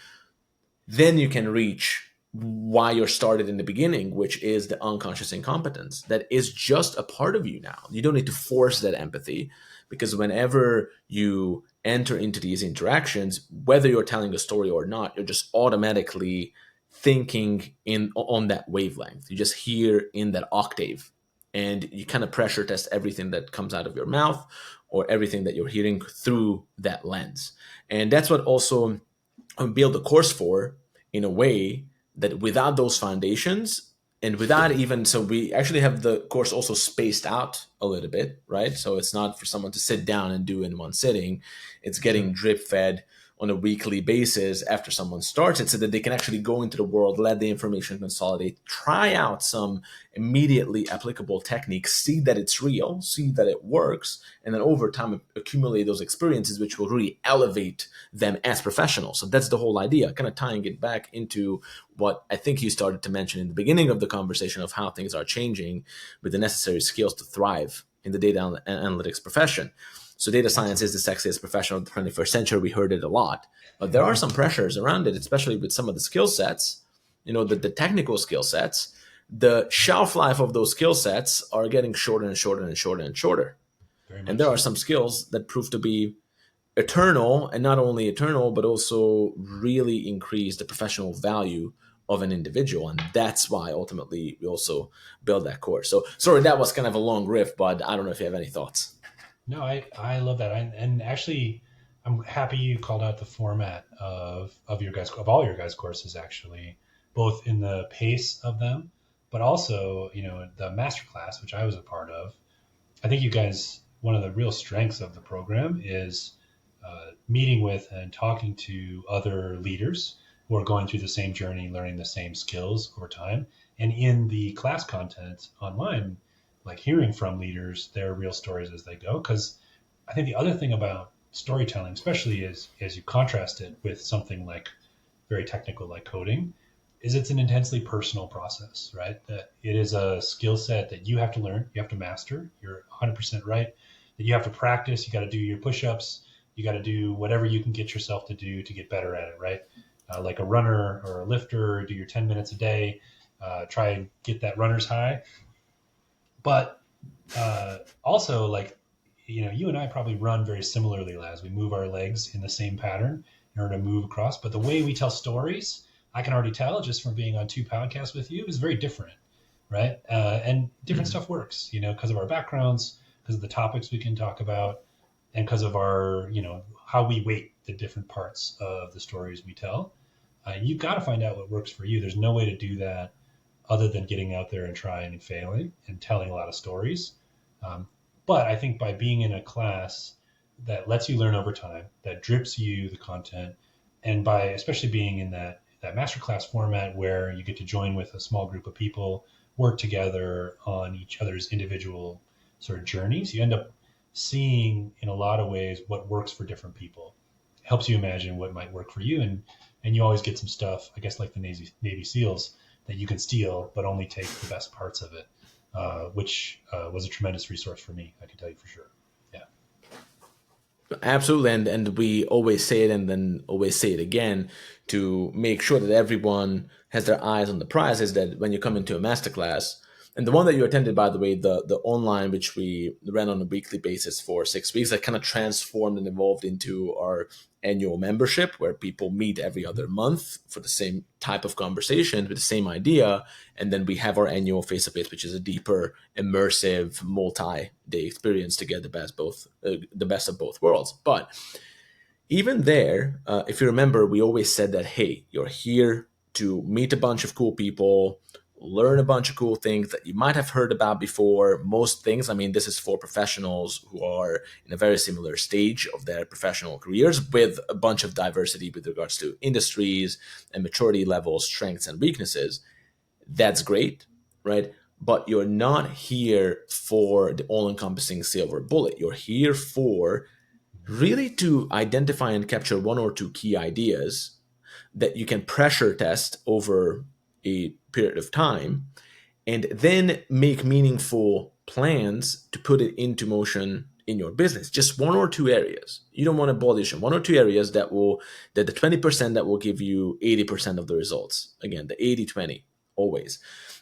then you can reach why you're started in the beginning, which is the unconscious incompetence that is just a part of you now. You don't need to force that empathy, because whenever you enter into these interactions, whether you're telling a story or not, you're just automatically thinking in on that wavelength. You just hear in that octave, and you kind of pressure test everything that comes out of your mouth or everything that you're hearing through that lens. And that's what also build a course for, in a way that without those foundations, and without even, so we actually have the course also spaced out a little bit, right? So it's not for someone to sit down and do in one sitting. It's getting Sure. drip fed on a weekly basis after someone starts it, so that they can actually go into the world, let the information consolidate, try out some immediately applicable techniques, see that it's real, see that it works, and then over time accumulate those experiences which will really elevate them as professionals. So that's the whole idea, kind of tying it back into what I think you started to mention in the beginning of the conversation of how things are changing with the necessary skills to thrive in the data analytics profession. So data science is the sexiest profession of the 21st century. We heard it a lot, but there are some pressures around it, especially with some of the skill sets, the technical skill sets. The shelf life of those skill sets are getting shorter and shorter and shorter and shorter. Very And much there are so. some skills that prove to be eternal, and not only eternal, but also really increase the professional value of an individual. And that's why ultimately we also build that course. So sorry, that was kind of a long riff, but I don't know if you have any thoughts. No, I love that. And actually, I'm happy you called out the format of your guys of all your guys' courses actually, both in the pace of them, but also the masterclass, which I was a part of. I think you guys, one of the real strengths of the program is meeting with and talking to other leaders who are going through the same journey, learning the same skills over time. And in the class content online, like hearing from leaders, their real stories as they go. Because I think the other thing about storytelling, especially as you contrast it with something like very technical like coding, is it's an intensely personal process, right? That it is a skill set that you have to learn, you have to master. You're 100% right. That you have to practice. You got to do your push-ups. You got to do whatever you can get yourself to do to get better at it, right? Like a runner or a lifter, do your 10 minutes a day. Try and get that runner's high. But also, like, you and I probably run very similarly, Laz. We move our legs in the same pattern in order to move across. But the way we tell stories, I can already tell just from being on two podcasts with you, is very different, right? And different stuff works, because of our backgrounds, because of the topics we can talk about, and because of our, how we weight the different parts of the stories we tell. You've got to find out what works for you. There's no way to do that other than getting out there and trying and failing and telling a lot of stories. Um, but I think by being in a class that lets you learn over time, that drips you the content, and by especially being in that masterclass format where you get to join with a small group of people, work together on each other's individual sort of journeys, you end up seeing in a lot of ways what works for different people. It helps you imagine what might work for you, and you always get some stuff, I guess, like the Navy SEALs that you can steal, but only take the best parts of it, which was a tremendous resource for me. I can tell you for sure. Yeah. Absolutely, and we always say it and then always say it again to make sure that everyone has their eyes on the prize. Is that when you come into a masterclass, and the one that you attended, by the way, the online, which we ran on a weekly basis for 6 weeks, that kind of transformed and evolved into our annual membership, where people meet every other month for the same type of conversation with the same idea, and then we have our annual face-to-face, which is a deeper, immersive, multi-day experience to get the best of both worlds. But even there, if you remember, we always said that, hey, you're here to meet a bunch of cool people, learn a bunch of cool things that you might have heard about before. Most things, I mean, this is for professionals who are in a very similar stage of their professional careers with a bunch of diversity with regards to industries and maturity levels, strengths and weaknesses. That's great, right? But you're not here for the all encompassing silver bullet. You're here for really to identify and capture one or two key ideas that you can pressure test over a period of time, and then make meaningful plans to put it into motion in your business. Just one or two areas. You don't want to abolish them. One or two areas that the 20% that will give you 80% of the results. Again, the 80-20 always.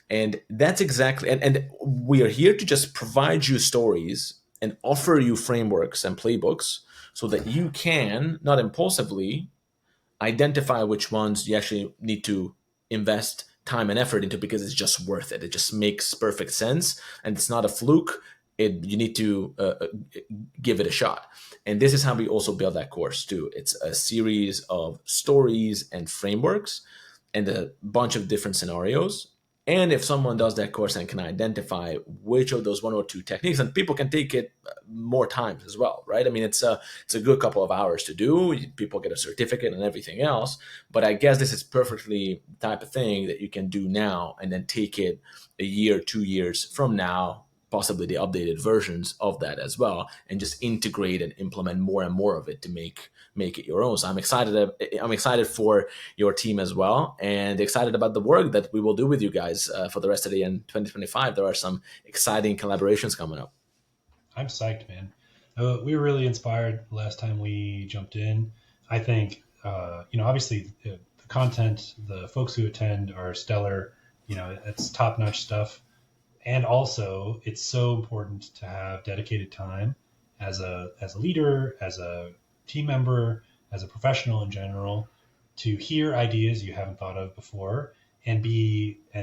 And that's exactly, and we are here to just provide you stories and offer you frameworks and playbooks so that you can, not impulsively, identify which ones you actually need to invest time and effort into because it's just worth it. It just makes perfect sense, and it's not a fluke. You need to give it a shot. And this is how we also build that course too. It's a series of stories and frameworks and a bunch of different scenarios And if someone does that course and can identify which of those one or two techniques, and people can take it more times as well, right? I mean, it's a good couple of hours to do. People get a certificate and everything else. But I guess this is perfectly the type of thing that you can do now and then take it a year, 2 years from now, possibly the updated versions of that as well, and just integrate and implement more and more of it to make it your own. So I'm excited. I'm excited for your team as well, and excited about the work that we will do with you guys for the rest of the year in 2025. There are some exciting collaborations coming up. I'm psyched, man. We were really inspired last time we jumped in. I think, obviously the content, the folks who attend are stellar. It's top notch stuff. And also, it's so important to have dedicated time as a leader, as a team member, as a professional in general, to hear ideas you haven't thought of before and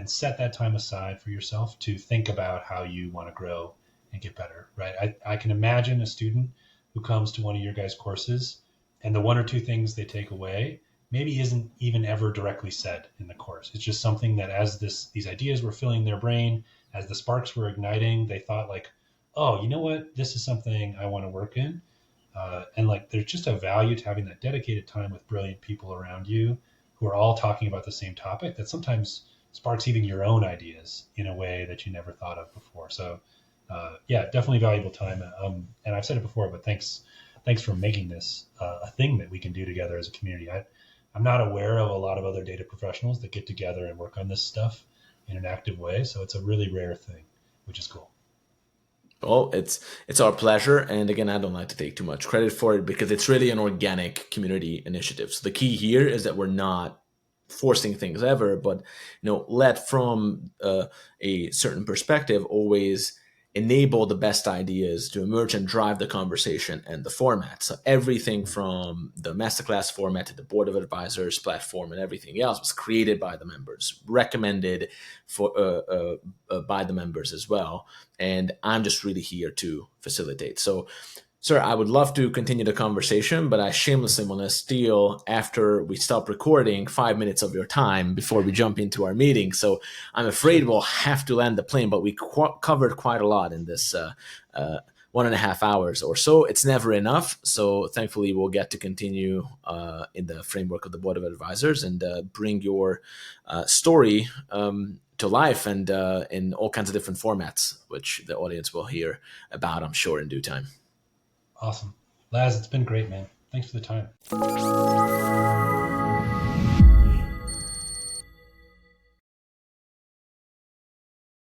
set that time aside for yourself to think about how you want to grow and get better, right? I can imagine a student who comes to one of your guys' courses and the one or two things they take away maybe isn't even ever directly said in the course. It's just something that as these ideas were filling their brain, as the sparks were igniting, they thought like, oh, you know what? This is something I want to work in. And like, there's just a value to having that dedicated time with brilliant people around you who are all talking about the same topic that sometimes sparks even your own ideas in a way that you never thought of before. So, yeah, definitely valuable time. And I've said it before, but thanks for making this a thing that we can do together as a community. I'm not aware of a lot of other data professionals that get together and work on this stuff in an active way. So it's a really rare thing, which is cool. Well, it's our pleasure, and again, I don't like to take too much credit for it because it's really an organic community initiative. So the key here is that we're not forcing things ever, but let from a certain perspective always enable the best ideas to emerge and drive the conversation and the format. So everything from the masterclass format to the board of advisors platform and everything else was created by the members, recommended for by the members as well. And I'm just really here to facilitate. So sir, I would love to continue the conversation, but I shamelessly want to steal, after we stop recording, 5 minutes of your time before we jump into our meeting. So I'm afraid we'll have to land the plane, but we covered quite a lot in this 1.5 hours or so. It's never enough. So thankfully, we'll get to continue in the framework of the Board of Advisors and bring your story to life and in all kinds of different formats, which the audience will hear about, I'm sure, in due time. Awesome. Laz, it's been great, man. Thanks for the time.